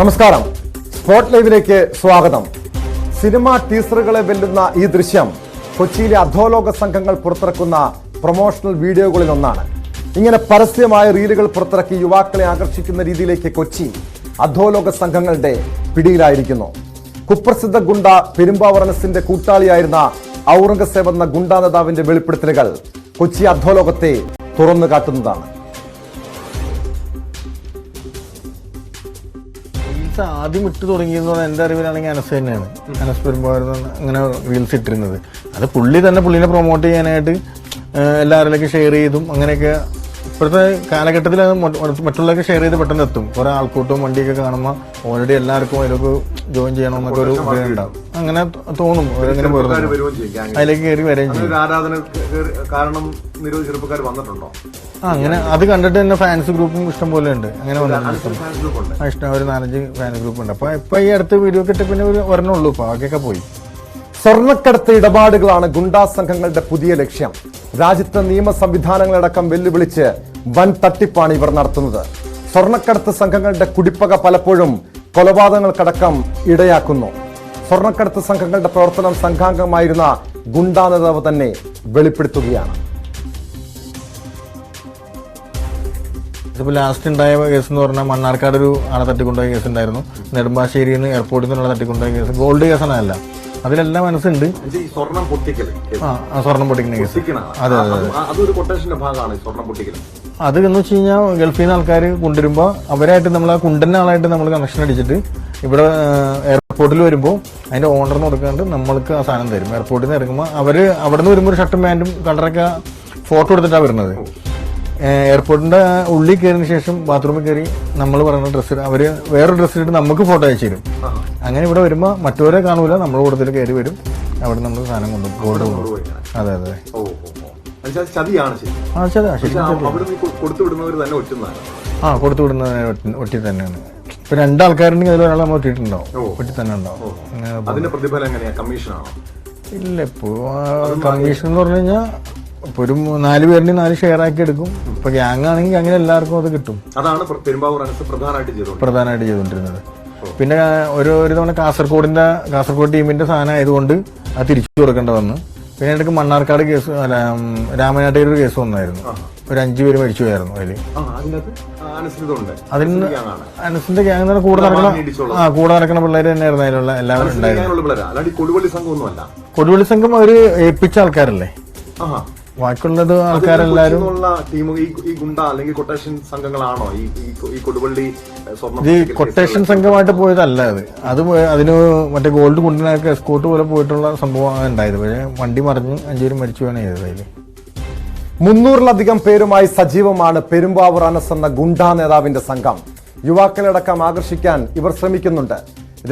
നമസ്കാരം. സ്പോട്ട് ലൈവിലേക്ക് സ്വാഗതം. സിനിമ ടീസറുകളെ വെല്ലുന്ന ഈ ദൃശ്യം കൊച്ചിയിലെ അധോലോക സംഘങ്ങൾ പുറത്തിറക്കുന്ന പ്രൊമോഷണൽ വീഡിയോകളിൽ ഒന്നാണ്. ഇങ്ങനെ പരസ്യമായ റീലുകൾ പുറത്തിറക്കി യുവാക്കളെ ആകർഷിക്കുന്ന രീതിയിലേക്ക് കൊച്ചി അധോലോക സംഘങ്ങളുടെ പിടിയിലായിരിക്കുന്നു. കുപ്രസിദ്ധ ഗുണ്ട പെരുമ്പാവൂർ അനസിന്റെ കൂട്ടാളിയായിരുന്ന ഔറംഗസേബ് എന്ന ഗുണ്ടാ നേതാവിന്റെ വെളിപ്പെടുത്തലുകൾ കൊച്ചി അധോലോകത്തെ തുറന്നു കാട്ടുന്നതാണ്. ആദ്യം ഇട്ട് തുടങ്ങിയെന്ന് എൻ്റെ അറിവിലാണെങ്കിൽ അനസ് തന്നെയാണ്. അനസ് പെരുമ്പാവൂർ അങ്ങനെ റീൽസ് ഇട്ടിരുന്നത്. അത് പുള്ളി തന്നെ പുള്ളിനെ പ്രൊമോട്ട് ചെയ്യാനായിട്ട് എല്ലാവരിലേക്കും ഷെയർ ചെയ്തും അങ്ങനെയൊക്കെ ഇപ്പോഴത്തെ കാലഘട്ടത്തിൽ അത് മറ്റുള്ളവർക്ക് ഷെയർ ചെയ്ത് പെട്ടെന്ന് എത്തും. കുറെ ആൾക്കൂട്ടവും വണ്ടിയൊക്കെ കാണുമ്പോൾ ഓൾറെഡി എല്ലാവർക്കും അതിലേക്ക് ജോയിൻ ചെയ്യണമെന്നൊക്കെ ഒരു ഉണ്ടാവും. അങ്ങനെ തോന്നും അങ്ങനെ അതിലേക്ക് കയറി വരെയും ചെയ്യും. അങ്ങനെ അത് കണ്ടിട്ട് തന്നെ ഫാൻസ് ഗ്രൂപ്പും ഇഷ്ടം പോലെ ഉണ്ട്. അങ്ങനെ വന്നിട്ടുണ്ട് ഇഷ്ടം ഒരു 4-5 ഫാൻസ് ഗ്രൂപ്പ് ഉണ്ട്. അപ്പൊ ഇപ്പൊ ഈ അടുത്ത വീഡിയോ കിട്ടിയ പിന്നെ ഒരെണ്ണുള്ളൂ. ഇപ്പൊ ആകെയൊക്കെ പോയി. സ്വർണ്ണക്കടത്ത് ഇടപാടുകളാണ് ഗുണ്ടാ സംഘങ്ങളുടെ പുതിയ ലക്ഷ്യം. രാജ്യത്തെ നിയമ സംവിധാനങ്ങളടക്കം വെല്ലുവിളിച്ച് വൻ തട്ടിപ്പാണ് ഇവർ നടത്തുന്നത്. സ്വർണ്ണക്കടത്ത് സംഘങ്ങളുടെ കുടിപ്പക പലപ്പോഴും കൊലപാതകങ്ങൾക്കടക്കം ഇടയാക്കുന്നു. സ്വർണ്ണക്കടത്ത് സംഘങ്ങളുടെ പ്രവർത്തനം സംഘാംഗമായിരുന്ന ഗുണ്ടാ നേതാവ് തന്നെ വെളിപ്പെടുത്തുകയാണ്. ഇതിപ്പോൾ ലാസ്റ്റ് ഉണ്ടായ കേസ് എന്ന് പറഞ്ഞാൽ മണ്ണാർക്കാട് ഒരു ആളെ തട്ടിക്കൊണ്ടുപോയ കേസ് ഉണ്ടായിരുന്നു. നെടുമ്പാശ്ശേരിയിൽ നിന്ന് എയർപോർട്ടിൽ നിന്നുള്ള തട്ടിക്കൊണ്ടുപോയ കേസ് ഗോൾഡ് കേസാണല്ല. അതിലെല്ലാം മനസ്സുണ്ട്. സ്വർണം പൊട്ടിക്കുന്ന കേസ്. അതെ അതെ അത് എന്ന് വെച്ച് കഴിഞ്ഞാൽ ഗൾഫിൽ നിന്ന് ആൾക്കാർ കൊണ്ടുവരുമ്പോൾ അവരായിട്ട് നമ്മൾ ആ കുണ്ടന്റെ ആളായിട്ട് നമ്മൾ കണക്ഷൻ അടിച്ചിട്ട് ഇവിടെ എയർപോർട്ടിൽ വരുമ്പോൾ അതിന്റെ ഓണറിന് കൊടുക്കാണ്ട് നമ്മൾക്ക് ആ സാധനം തരും. എയർപോർട്ടിൽ നിന്ന് ഇറങ്ങുമ്പോൾ അവര് അവിടെ നിന്ന് വരുമ്പോൾ ഒരു ഷർട്ടും പാൻറ്റും കളറൊക്കെ ഫോട്ടോ എടുത്തിട്ടാണ് വരുന്നത്. എയർപോർട്ടിന്റെ ഉള്ളിൽ കയറിയതിനു ശേഷം ബാത്റൂമിൽ കയറി നമ്മൾ പറയുന്ന ഡ്രസ്സ് അവര് വേറൊരു ഡ്രസ്സ് ഇട്ട് നമുക്ക് ഫോട്ടോ അയച്ചു തരും. അങ്ങനെ ഇവിടെ വരുമ്പോ മറ്റവരെ കാണൂല, നമ്മുടെ കൂട്ടത്തിൽ കയറി വരും. അവിടെ നമ്മൾ സാധനം കൊണ്ടുപോകും, ഗോൾഡ് കൊണ്ടുപോകും. അതെ അതെ കൊടുത്തുവിടുന്നത് ഒറ്റി തന്നെയാണ്. ഇപ്പൊ 2 ആൾക്കാരുണ്ടെങ്കിൽ അതിൽ ഒരാൾ നമ്മൾ ഒറ്റിട്ടുണ്ടാവും, ഒറ്റി തന്നെ ഉണ്ടാവും. ഇല്ല ഇപ്പൊ കമ്മീഷൻ എന്ന് പറഞ്ഞു കഴിഞ്ഞാൽ ഇപ്പൊ ഒരു 4 പേരിന് 4 ഷെയർ ആക്കി എടുക്കും. ഇപ്പൊ ഗ്യാങ് ആണെങ്കിൽ അങ്ങനെ എല്ലാവർക്കും അത് കിട്ടും. അതാണ് പെരുമ്പാവൂർ അനസ് പ്രധാനമായിട്ട് ചെയ്തുകൊണ്ടിരുന്നത്. പിന്നെ ഒരു തവണ കാസർഗോഡ് ടീമിന്റെ സാധനം ആയതുകൊണ്ട് അത് തിരിച്ചു കൊടുക്കേണ്ട വന്നു. പിന്നെ എനിക്ക് മണ്ണാർക്കാട് കേസ് രാമനാട്ടേരി ഒരു കേസ് വന്നായിരുന്നു. ഒരു 5 പേര് മരിച്ചു പോയായിരുന്നു അതില്. അതിന് അനസിന്റെ ഗ്യാങ് തന്നെ കൂടെ നടക്കുന്ന പിള്ളേര് തന്നെയായിരുന്നു അതിലുള്ള എല്ലാവരും ഉണ്ടായിരുന്നു. കൊടുവള്ളി സംഘം അവര് ഏൽപ്പിച്ച ആൾക്കാരല്ലേ. ബാക്കിയുള്ളത് ആൾക്കാരെല്ലാരും കൊട്ടേഷൻ സംഘമായിട്ട് പോയതല്ല. അത് അതിന് മറ്റേ ഗോൾഡ് കൊണ്ടുവരുന്ന എസ്കോർട്ട് പോലെ പോയിട്ടുള്ള സംഭവം ഉണ്ടായത്. പക്ഷേ വണ്ടി മറിഞ്ഞ് 5 പേരും മരിച്ചു പോയാണ് ചെയ്തത്. അതിൽ 300-ലധികം പേരുമായി സജീവമാണ് പെരുമ്പാവൂർ അനസ് എന്ന ഗുണ്ടാ നേതാവിന്റെ സംഘം. യുവാക്കളടക്കം ആകർഷിക്കാൻ ഇവർ ശ്രമിക്കുന്നുണ്ട്.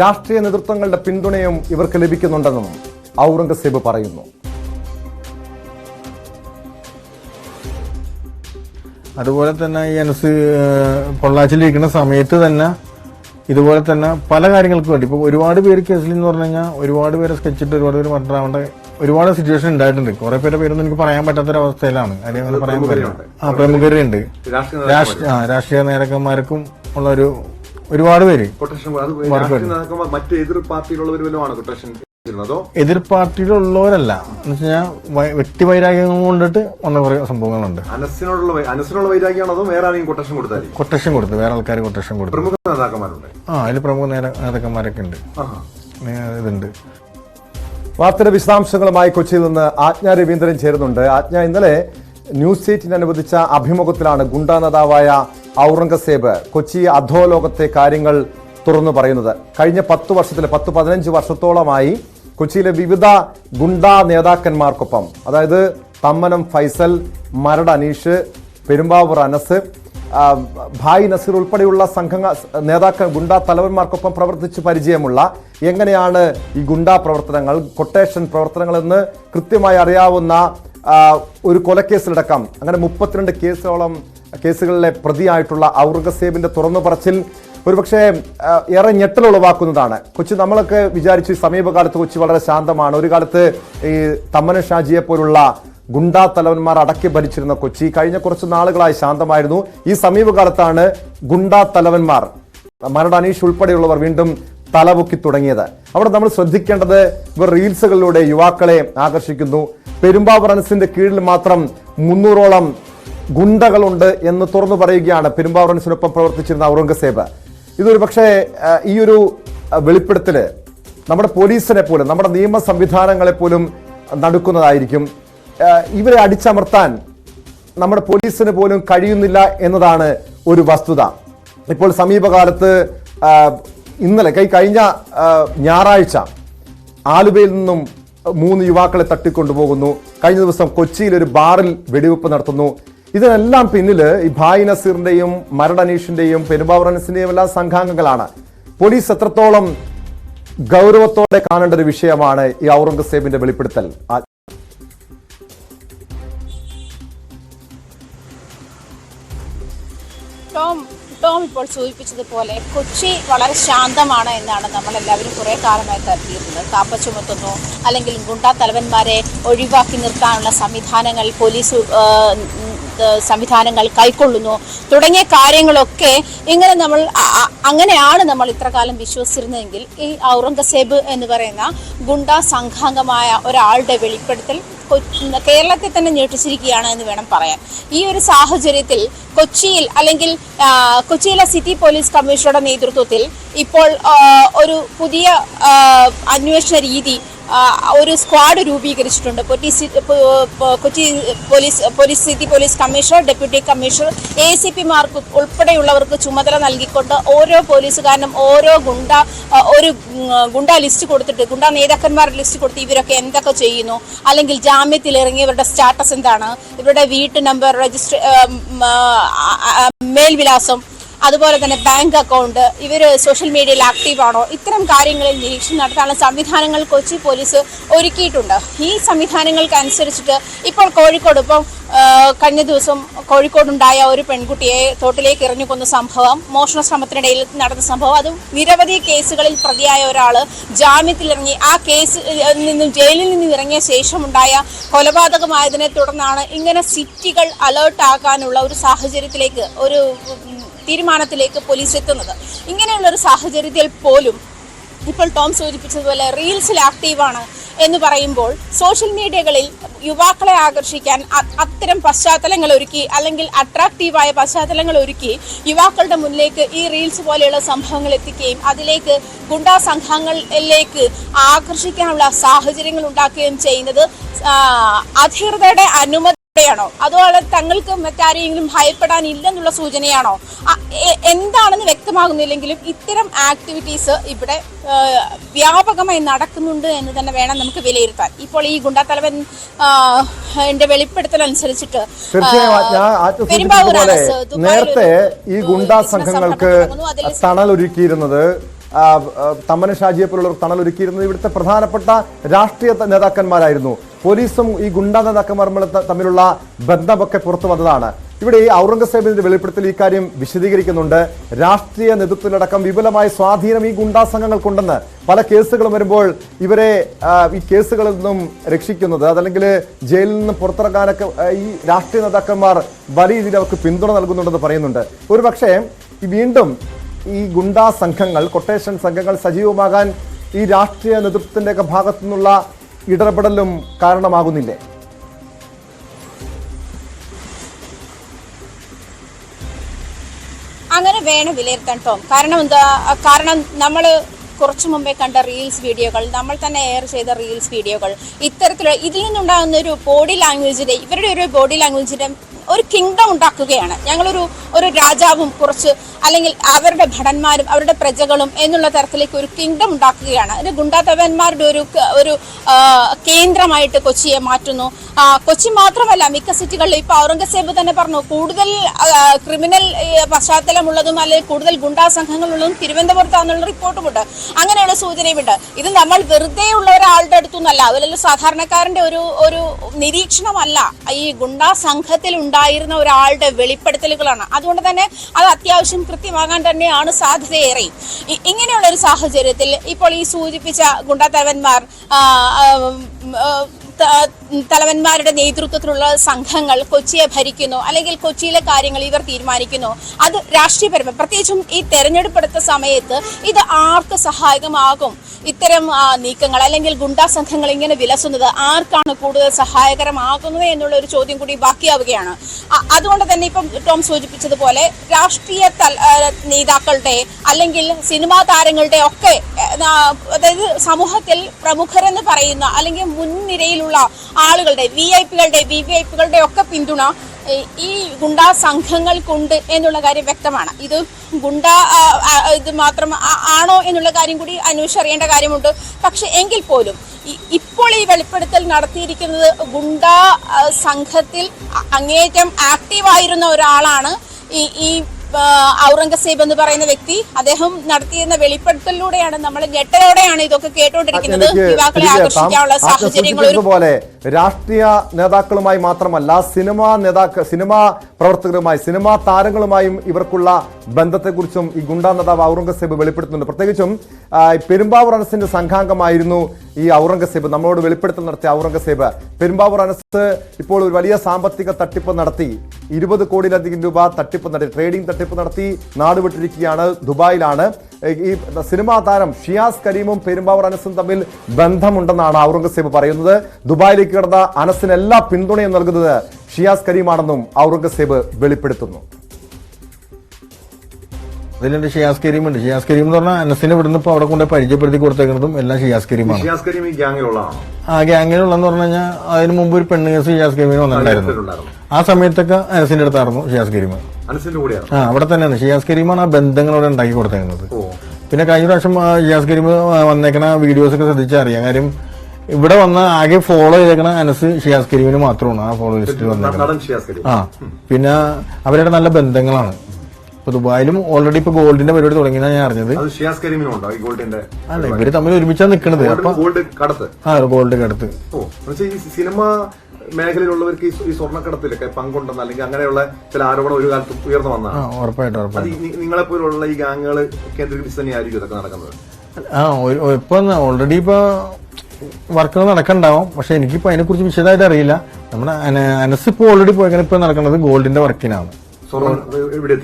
രാഷ്ട്രീയ നേതൃത്വങ്ങളുടെ പിന്തുണയും ഇവർക്ക് ലഭിക്കുന്നുണ്ടെന്നും ഔറംഗസേബ് പറയുന്നു. അതുപോലെ തന്നെ ഈ അനസ് പൊള്ളാച്ചിലിരിക്കുന്ന സമയത്ത് തന്നെ ഇതുപോലെ തന്നെ പല കാര്യങ്ങൾക്കും വേണ്ടി ഇപ്പൊ ഒരുപാട് പേര് കേസിൽ എന്ന് പറഞ്ഞു കഴിഞ്ഞാൽ ഒരുപാട് പേരെ സ്കെച്ചിട്ട് ഒരുപാട് പേര് മർഡറാവേണ്ട ഒരുപാട് സിറ്റുവേഷൻ ഉണ്ടായിട്ടുണ്ട്. കുറെ പേരൊന്നും എനിക്ക് പറയാൻ പറ്റാത്തൊരവസ്ഥയിലാണ്. അല്ലെങ്കിൽ പറയാൻ പറ്റില്ല. പ്രമുഖരുണ്ട്, രാഷ്ട്രീയ നേതാക്കന്മാർക്കും ഉള്ള ഒരുപാട് പേര് എതിർ പാർട്ടിയിലുള്ളവരല്ല എന്ന് വെച്ചാൽ വ്യക്തി വൈരാഗ്യം കൊണ്ടിട്ട് വന്ന കുറെ സംഭവങ്ങളുണ്ട്. കൊട്ടേഷൻ കൊടുത്തു വേറെ ആൾക്കാർ കൊട്ടേഷൻ കൊടുത്തു. അതിൽ പ്രമുഖ നേതാക്കന്മാരൊക്കെ ഉണ്ട്. ഇതുണ്ട്. വാർത്തയുടെ വിശദാംശങ്ങളുമായി കൊച്ചിയിൽ നിന്ന് ആജ്ഞ രവീന്ദ്രൻ ചേരുന്നുണ്ട്. ആജ്ഞ, ഇന്നലെ ന്യൂസ് 8 അനുവദിച്ച അഭിമുഖത്തിലാണ് ഗുണ്ടാ നേതാവായ ഔറംഗസേബ് കൊച്ചി അധോലോകത്തെ കാര്യങ്ങൾ തുറന്നു പറയുന്നത്. കഴിഞ്ഞ 10-15 വർഷത്തോളമായി കൊച്ചിയിലെ വിവിധ ഗുണ്ടാ നേതാക്കന്മാർക്കൊപ്പം, അതായത് തമ്മനം ഫൈസൽ, മരട് അനീഷ്, പെരുമ്പാവൂർ അനസ്, ഭായ് നസീർ ഉൾപ്പെടെയുള്ള ഗുണ്ടാ തലവന്മാർക്കൊപ്പം പ്രവർത്തിച്ച് പരിചയമുള്ള, എങ്ങനെയാണ് ഈ ഗുണ്ടാ പ്രവർത്തനങ്ങൾ, കൊട്ടേഷൻ പ്രവർത്തനങ്ങൾ എന്ന് കൃത്യമായി അറിയാവുന്ന ഒരു കൊലക്കേസിലടക്കം അങ്ങനെ 32 കേസുകളിലെ പ്രതിയായിട്ടുള്ള ഔറംഗസേബിന്റെ തുറന്നു പറച്ചിൽ ഒരുപക്ഷെ ഏറെ ഞെട്ടലുളവാക്കുന്നതാണ്. കൊച്ചി നമ്മളൊക്കെ വിചാരിച്ചു സമീപകാലത്ത് കൊച്ചി വളരെ ശാന്തമാണ്. ഒരു കാലത്ത് ഈ തമ്മന ഷാജിയെ പോലുള്ള ഗുണ്ടാ തലവന്മാർ അടക്കി ഭരിച്ചിരുന്ന കൊച്ചി കഴിഞ്ഞ കുറച്ച് നാളുകളായി ശാന്തമായിരുന്നു. ഈ സമീപകാലത്താണ് ഗുണ്ടാ തലവന്മാർ മരട് അനീഷ് ഉൾപ്പെടെയുള്ളവർ വീണ്ടും തലപൊക്കി തുടങ്ങിയത്. അവിടെ നമ്മൾ ശ്രദ്ധിക്കേണ്ടത് ഇവർ റീൽസുകളിലൂടെ യുവാക്കളെ ആകർഷിക്കുന്നു. പെരുമ്പാവൂർ അനസിന്റെ കീഴിൽ മാത്രം 300ഓളം ഗുണ്ടകളുണ്ട് എന്ന് തുറന്നു പറയുകയാണ് പെരുമ്പാവൂർ അനസിനൊപ്പം പ്രവർത്തിച്ചിരുന്ന ഔറംഗസേബ്. ഇതൊരു പക്ഷേ ഈ ഒരു വെളിപ്പെടുത്തല് നമ്മുടെ പോലീസിനെ പോലും നമ്മുടെ നിയമ സംവിധാനങ്ങളെ പോലും നടുക്കുന്നതായിരിക്കും. ഇവരെ അടിച്ചമർത്താൻ നമ്മുടെ പോലീസിന് പോലും കഴിയുന്നില്ല എന്നതാണ് ഒരു വസ്തുത. ഇപ്പോൾ സമീപകാലത്ത് ഇന്നലെ കഴിഞ്ഞ ഞായറാഴ്ച ആലുവയിൽ നിന്നും 3 യുവാക്കളെ തട്ടിക്കൊണ്ടുപോകുന്നു. കഴിഞ്ഞ ദിവസം കൊച്ചിയിൽ ഒരു ബാറിൽ വെടിവെപ്പ് നടത്തുന്നു. ഇതിനെല്ലാം പിന്നിൽ ഈ ഭായ് നസീറിന്റെയും മരട് അനീഷിന്റെയും പെരുമ്പാവൂർ അനസിന്റെയും എല്ലാം സംഘാംഗങ്ങളാണ്. പോലീസ് എത്രത്തോളം ഗൗരവത്തോടെ കാണേണ്ട ഒരു വിഷയമാണ് ഈ ഔറംഗസേബിന്റെ വെളിപ്പെടുത്തൽ. ടോം ഇപ്പോൾ സൂചിപ്പിച്ചതുപോലെ കൊച്ചി വളരെ ശാന്തമാണ് എന്നാണ് നമ്മളെല്ലാവരും കുറേ കാലമായി കരുതിയിരുന്നത്. കാപ്പ ചുമത്തുന്നു, അല്ലെങ്കിൽ ഗുണ്ടാ തലവന്മാരെ ഒഴിവാക്കി നിർത്താനുള്ള പോലീസ് സംവിധാനങ്ങൾ കൈക്കൊള്ളുന്നു തുടങ്ങിയ കാര്യങ്ങളൊക്കെ അങ്ങനെയാണ് നമ്മൾ ഇത്ര കാലം വിശ്വസിച്ചിരുന്നതെങ്കിൽ ഈ ഔറംഗസേബ് എന്ന് പറയുന്ന ഗുണ്ടാ സംഘാംഗമായ ഒരാളുടെ വെളിപ്പെടുത്തൽ കേരളത്തെ തന്നെ ഞെട്ടിച്ചിരിക്കുകയാണ് എന്ന് വേണം പറയാൻ. ഈ ഒരു സാഹചര്യത്തിൽ കൊച്ചിയിലെ സിറ്റി പോലീസ് കമ്മീഷണറുടെ നേതൃത്വത്തിൽ ഇപ്പോൾ ഒരു പുതിയ അന്വേഷണ രീതി, ഒരു സ്ക്വാഡ് രൂപീകരിച്ചിട്ടുണ്ട്. Kochi police city police commissioner, deputy commissioner, ACP-മാർക്ക് ഉൾപ്പെടെയുള്ളവർക്ക് ചുമതല നൽകിക്കൊണ്ട് ഓരോ പോലീസുകാരനും ഒരു ഗുണ്ട ലിസ്റ്റ് കൊടുത്തിട്ട്, ഗുണ്ടാ നേതാക്കന്മാരുടെ ലിസ്റ്റ് കൊടുത്ത് ഇവരൊക്കെ എന്തൊക്കെ ചെയ്യുന്നു, അല്ലെങ്കിൽ ജാമ്യത്തിൽ ഇറങ്ങിയവരുടെ സ്റ്റാറ്റസ് എന്താണ്, ഇവരുടെ വീട്ടു നമ്പർ, മേൽവിലാസം, അതുപോലെ തന്നെ ബാങ്ക് അക്കൗണ്ട്, ഇവർ സോഷ്യൽ മീഡിയയിൽ ആക്റ്റീവ് ആണോ, ഇത്തരം കാര്യങ്ങളിൽ നിരീക്ഷണം നടത്താനുള്ള സംവിധാനങ്ങൾ കൊച്ചി പോലീസ് ഒരുക്കിയിട്ടുണ്ട്. ഈ സംവിധാനങ്ങൾക്കനുസരിച്ചിട്ട് ഇപ്പോൾ കോഴിക്കോട് കഴിഞ്ഞ ദിവസം കോഴിക്കോടുണ്ടായ ഒരു പെൺകുട്ടിയെ തോട്ടിലേക്ക് എറിഞ്ഞു കൊന്ന സംഭവം, മോഷണ ശ്രമത്തിനിടയിൽ നടന്ന സംഭവം, അതും നിരവധി കേസുകളിൽ പ്രതിയായ ഒരാൾ ജാമ്യത്തിലിറങ്ങി ആ ജയിലിൽ നിന്നും ഇറങ്ങിയ ശേഷമുണ്ടായ കൊലപാതകമായതിനെ തുടർന്നാണ് ഇങ്ങനെ സിറ്റികൾ അലേർട്ട് ആക്കാനുള്ള ഒരു സാഹചര്യത്തിലേക്ക്, ഒരു തീരുമാനത്തിലേക്ക് പോലീസ് എത്തുന്നത്. ഇങ്ങനെയുള്ള ഒരു സാഹചര്യത്തിൽ പോലും ഇപ്പോൾ ടോം സൂചിപ്പിച്ചതുപോലെ റീൽസിൽ ആക്റ്റീവാണ് എന്ന് പറയുമ്പോൾ സോഷ്യൽ മീഡിയകളിൽ യുവാക്കളെ ആകർഷിക്കാൻ അത്തരം പശ്ചാത്തലങ്ങൾ ഒരുക്കി, അല്ലെങ്കിൽ അട്രാക്റ്റീവായ പശ്ചാത്തലങ്ങൾ ഒരുക്കി യുവാക്കളുടെ മുന്നിലേക്ക് ഈ റീൽസ് പോലെയുള്ള സംഭവങ്ങൾ എത്തിക്കുകയും അതിലേക്ക് ഗുണ്ടാ സംഘങ്ങളിലേക്ക് ആകർഷിക്കാനുള്ള സാഹചര്യങ്ങൾ ഉണ്ടാക്കുകയും ചെയ്യുന്നത് അധികൃതരുടെ അനുമതി ണോ, അതുപോലെ തങ്ങൾക്ക് മറ്റാരെങ്കിലും ഭയപ്പെടാനില്ലെന്നുള്ള സൂചനയാണോ, എന്താണെന്ന് വ്യക്തമാകുന്നില്ലെങ്കിലും ഇത്തരം ആക്ടിവിറ്റീസ് ഇവിടെ വ്യാപകമായി നടക്കുന്നുണ്ട് എന്ന് തന്നെ വേണം നമുക്ക് വിലയിരുത്താൻ. ഇപ്പോൾ ഈ ഗുണ്ടാ തലവൻ വെളിപ്പെടുത്തൽ അനുസരിച്ചിട്ട് നേരത്തെ ഈ ഗുണ്ടാ സംഘങ്ങൾക്ക് തണലൊരുക്കിയിരുന്നത്, തമ്മന ഷാജിയെ പോലുള്ളവർ തണലൊരുക്കിയിരുന്നത് ഇവിടുത്തെ പ്രധാനപ്പെട്ട രാഷ്ട്രീയ നേതാക്കന്മാരായിരുന്നു. പോലീസും ഈ ഗുണ്ടാ നേതാക്കന്മാർ തമ്മിലുള്ള ബന്ധമൊക്കെ പുറത്തു വന്നതാണ്. ഇവിടെ ഈ ഔറംഗസേബിന്റെ വെളിപ്പെടുത്തൽ ഈ കാര്യം വിശദീകരിക്കുന്നുണ്ട്. രാഷ്ട്രീയ നേതൃത്വത്തിലടക്കം വിപുലമായ സ്വാധീനം ഈ ഗുണ്ടാ സംഘങ്ങൾക്കുണ്ടെന്ന്, പല കേസുകളും വരുമ്പോൾ ഇവരെ ഈ കേസുകളിൽ നിന്നും രക്ഷിക്കുന്നത്, അതല്ലെങ്കിൽ ജയിലിൽ നിന്നും പുറത്തിറങ്ങാനൊക്കെ ഈ രാഷ്ട്രീയ നേതാക്കന്മാർ വലിയ രീതിയിൽ അവർക്ക് പിന്തുണ നൽകുന്നുണ്ടെന്ന് പറയുന്നുണ്ട്. ഒരു പക്ഷേ വീണ്ടും ഈ ഗുണ്ടാ സംഘങ്ങൾ, കൊട്ടേഷൻ സംഘങ്ങൾ സജീവമാകാൻ ഈ രാഷ്ട്രീയ നേതൃത്വത്തിൻ്റെയൊക്കെ ഭാഗത്തു നിന്നുള്ള ഇടപെടലും കാരണമാകുന്നില്ലേ? അങ്ങനെ വേണം വിലയിരുത്താൻ ടോം. കാരണം നമ്മൾ കുറച്ചു മുമ്പേ കണ്ട റീൽസ് വീഡിയോകൾ, നമ്മൾ തന്നെ എയർ ചെയ്ത റീൽസ് വീഡിയോകൾ, ഇതിൽ നിന്നുണ്ടാകുന്ന ഒരു ബോഡി ലാംഗ്വേജിന്റെ, ഇവരുടെ ഒരു ബോഡി ലാംഗ്വേജിന്റെ ഒരു കിങ്ഡം ഉണ്ടാക്കുകയാണ്. ഒരു രാജാവും കുറച്ച്, അല്ലെങ്കിൽ അവരുടെ ഭടന്മാരും അവരുടെ പ്രജകളും എന്നുള്ള തരത്തിലേക്ക് ഒരു കിങ്ഡം ഉണ്ടാക്കുകയാണ്. ഇത് ഗുണ്ടാതലവന്മാരുടെ ഒരു കേന്ദ്രമായിട്ട് കൊച്ചിയെ മാറ്റുന്നു. കൊച്ചി മാത്രമല്ല, മിക്ക സിറ്റികളിലും ഇപ്പൊ ഔറംഗസേബ് തന്നെ പറഞ്ഞു, കൂടുതൽ ക്രിമിനൽ പശ്ചാത്തലമുള്ളതും അല്ലെങ്കിൽ കൂടുതൽ ഗുണ്ടാ സംഘങ്ങളുള്ളതും തിരുവനന്തപുരത്താണെന്നുള്ള റിപ്പോർട്ടുമുണ്ട്. അങ്ങനെയുള്ള സൂചനയുമുണ്ട്. ഇത് നമ്മൾ വെറുതെ ഉള്ള ഒരാളുടെ അടുത്തൊന്നല്ല, അതിലുള്ള സാധാരണക്കാരന്റെ ഒരു നിരീക്ഷണമല്ല, ഈ ഗുണ്ടാ സംഘത്തിൽ ഉണ്ടായിരുന്ന ഒരാളുടെ വെളിപ്പെടുത്തലുകളാണ്. അതുകൊണ്ട് തന്നെ അത് അത്യാവശ്യം കൃത്യമാകാൻ തന്നെയാണ് സാധ്യതയേറെ. ഇങ്ങനെയുള്ള ഒരു സാഹചര്യത്തിൽ ഇപ്പോൾ ഈ സൂചിപ്പിച്ച ഗുണ്ടാതലവന്മാർ തലവന്മാരുടെ നേതൃത്വത്തിലുള്ള സംഘങ്ങൾ കൊച്ചിയെ ഭരിക്കുന്നു, അല്ലെങ്കിൽ കൊച്ചിയിലെ കാര്യങ്ങൾ ഇവർ തീരുമാനിക്കുന്നു. അത് രാഷ്ട്രീയപരമായി, പ്രത്യേകിച്ചും ഈ തെരഞ്ഞെടുപ്പ് എടുത്ത സമയത്ത് ഇത് ആർക്ക് സഹായകമാകും? ഇത്തരം നീക്കങ്ങൾ അല്ലെങ്കിൽ ഗുണ്ടാ സംഘങ്ങൾ ഇങ്ങനെ വിലസുന്നത് ആർക്കാണ് കൂടുതൽ സഹായകരമാകുന്നത് എന്നുള്ള ഒരു ചോദ്യം കൂടി ബാക്കിയാവുകയാണ്. അതുകൊണ്ട് തന്നെ ഇപ്പം ടോം സൂചിപ്പിച്ചതുപോലെ രാഷ്ട്രീയ നേതാക്കളുടെ അല്ലെങ്കിൽ സിനിമാ താരങ്ങളുടെ ഒക്കെ, അതായത് സമൂഹത്തിൽ പ്രമുഖരെന്ന് പറയുന്ന അല്ലെങ്കിൽ മുൻനിരയിലുള്ള ആളുകളുടെ VVIPകളുടെ ഒക്കെ പിന്തുണ ഈ ഗുണ്ടാ സംഘങ്ങൾക്കുണ്ട് എന്നുള്ള കാര്യം വ്യക്തമാണ്. ഇത് ഇത് മാത്രം ആണോ എന്നുള്ള കാര്യം കൂടി അന്വേഷിച്ചറിയേണ്ട കാര്യമുണ്ട്. പക്ഷെ എങ്കിൽ പോലും ഇപ്പോൾ ഈ വെളിപ്പെടുത്തൽ നടത്തിയിരിക്കുന്നത് ഗുണ്ടാ സംഘത്തിൽ അങ്ങേയറ്റം ആക്റ്റീവായിരുന്ന ഒരാളാണ് ഈ ഔറംഗസേബ് എന്ന് പറയുന്ന വ്യക്തി. അദ്ദേഹം നടത്തിയിരുന്ന വെളിപ്പെടുത്തലിലൂടെയാണ്, നമ്മൾ ഞെട്ടലോടെയാണ് ഇതൊക്കെ കേട്ടോണ്ടിരിക്കുന്നത്. യുവാക്കളെ ആകർഷിക്കാനുള്ള സാഹചര്യങ്ങൾ പോലെ രാഷ്ട്രീയ നേതാക്കളുമായി മാത്രമല്ല സിനിമാ പ്രവർത്തകരുമായി, സിനിമാ താരങ്ങളുമായും ഇവർക്കുള്ള ബന്ധത്തെക്കുറിച്ചും ഈ ഗുണ്ടാ നേതാവ് ഔറംഗസേബ് വെളിപ്പെടുത്തുന്നുണ്ട്. പ്രത്യേകിച്ചും പെരുമ്പാവൂർ അനസിന്റെ സംഘാംഗമായിരുന്നു ഈ ഔറംഗസേബ്. നമ്മളോട് വെളിപ്പെടുത്തൽ നടത്തിയ ഔറംഗസേബ്. പെരുമ്പാവൂർ അനസ് ഇപ്പോൾ ഒരു വലിയ സാമ്പത്തിക തട്ടിപ്പ് നടത്തി, 20 കോടിയിലധികം രൂപ തട്ടിപ്പ് നടത്തി, ട്രേഡിംഗ് തട്ടിപ്പ് നടത്തി നാടുവിട്ടിരിക്കുകയാണ്, ദുബായിലാണ്. ഈ സിനിമാ താരം ഷിയാസ് കരീമും പെരുമ്പാവൂർ അനസും തമ്മിൽ ബന്ധമുണ്ടെന്നാണ് ഔറംഗസേബ് പറയുന്നത്. ദുബായിലേക്ക് കടന്ന അനസിന് എല്ലാ പിന്തുണയും നൽകുന്നത് ഷിയാസ് കരീമാണെന്നും ഔറംഗസേബ് വെളിപ്പെടുത്തുന്നു. അതിലുണ്ട് ഷിയാസ് കരീം ഉണ്ട്. ഷിയാസ് കരീം എന്ന് പറഞ്ഞാൽ അനസിനെ ഇവിടുന്ന് ഇപ്പൊ അവിടെ കൊണ്ട് പരിചയപ്പെടുത്തി കൊടുത്തേക്കുന്നതും എല്ലാം ഷിയാസ് കരീമാണ്. ഗ്യാങ്ങിലുള്ളതെന്ന് പറഞ്ഞു കഴിഞ്ഞാൽ അതിന് മുമ്പ് ഒരു പെണ്ണ് കേസ് ഷിയാസ് കരീമിന് വന്നിട്ടുണ്ടായിരുന്നു. ആ സമയത്തൊക്കെ അനസിന്റെ അടുത്തായിരുന്നു ഷിയാസ് കരീം. അവിടെ തന്നെയാണ് ഷിയാസ് കരീമാണ് ആ ബന്ധങ്ങൾ അവിടെ ഉണ്ടാക്കി കൊടുത്തേക്കുന്നത്. പിന്നെ കഴിഞ്ഞ പ്രാവശ്യം ഷിയാസ് കരീം വന്നേക്കണ വീഡിയോസ് ഒക്കെ ശ്രദ്ധിച്ചാൽ അറിയാം. കാര്യം ഇവിടെ വന്ന ആകെ ഫോളോ ചെയ്തേക്കണ അനസ് ഷിയാസ് കരീമിന് മാത്രമാണ് ആ ഫോളോ ലിസ്റ്റിൽ വന്നേക്കുന്നത്. പിന്നെ അവരുടെ നല്ല ബന്ധങ്ങളാണ്. ഇപ്പൊ ദുബായിലും ഓൾറെഡി ഇപ്പൊ ഗോൾഡിന്റെ പരിപാടി തുടങ്ങിയെന്നാണ് ഞാൻ അറിഞ്ഞത്. അല്ല, ഇവര് തമ്മിൽ ഒരുമിച്ചാണ് നിൽക്കുന്നത്. ഗോൾഡ് കടത്ത് സിനിമ മേഖലയിലുള്ളവർക്ക് ഈ സ്വർണ്ണക്കടത്തിലൊക്കെ പങ്കുണ്ടെന്ന് അല്ലെങ്കിൽ അങ്ങനെയുള്ള ചില ആരോപണം ഒരു കാലത്ത് ഉയർന്നു വന്നതാണ്. ഉറപ്പായിട്ടും നിങ്ങളെ പോലുള്ള ഈ ഗാങ്ങുകൾ കേന്ദ്രീകരിച്ച് തന്നെയായിരിക്കും ഇതൊക്കെ നടക്കുന്നത്. ഇപ്പൊ ഓൾറെഡി ഇപ്പൊ വർക്കുകൾ നടക്കണ്ടാവും. പക്ഷെ എനിക്കിപ്പോ അതിനെ കുറിച്ച് വിശദമായിട്ട് അറിയില്ല. നമ്മുടെ അനസ് ഇപ്പൊ ഓൾറെഡി പോയേക്കാൻ ഇപ്പൊ നടക്കുന്നത് ഗോൾഡിന്റെ വർക്കിനാണ്. ഇവിടെ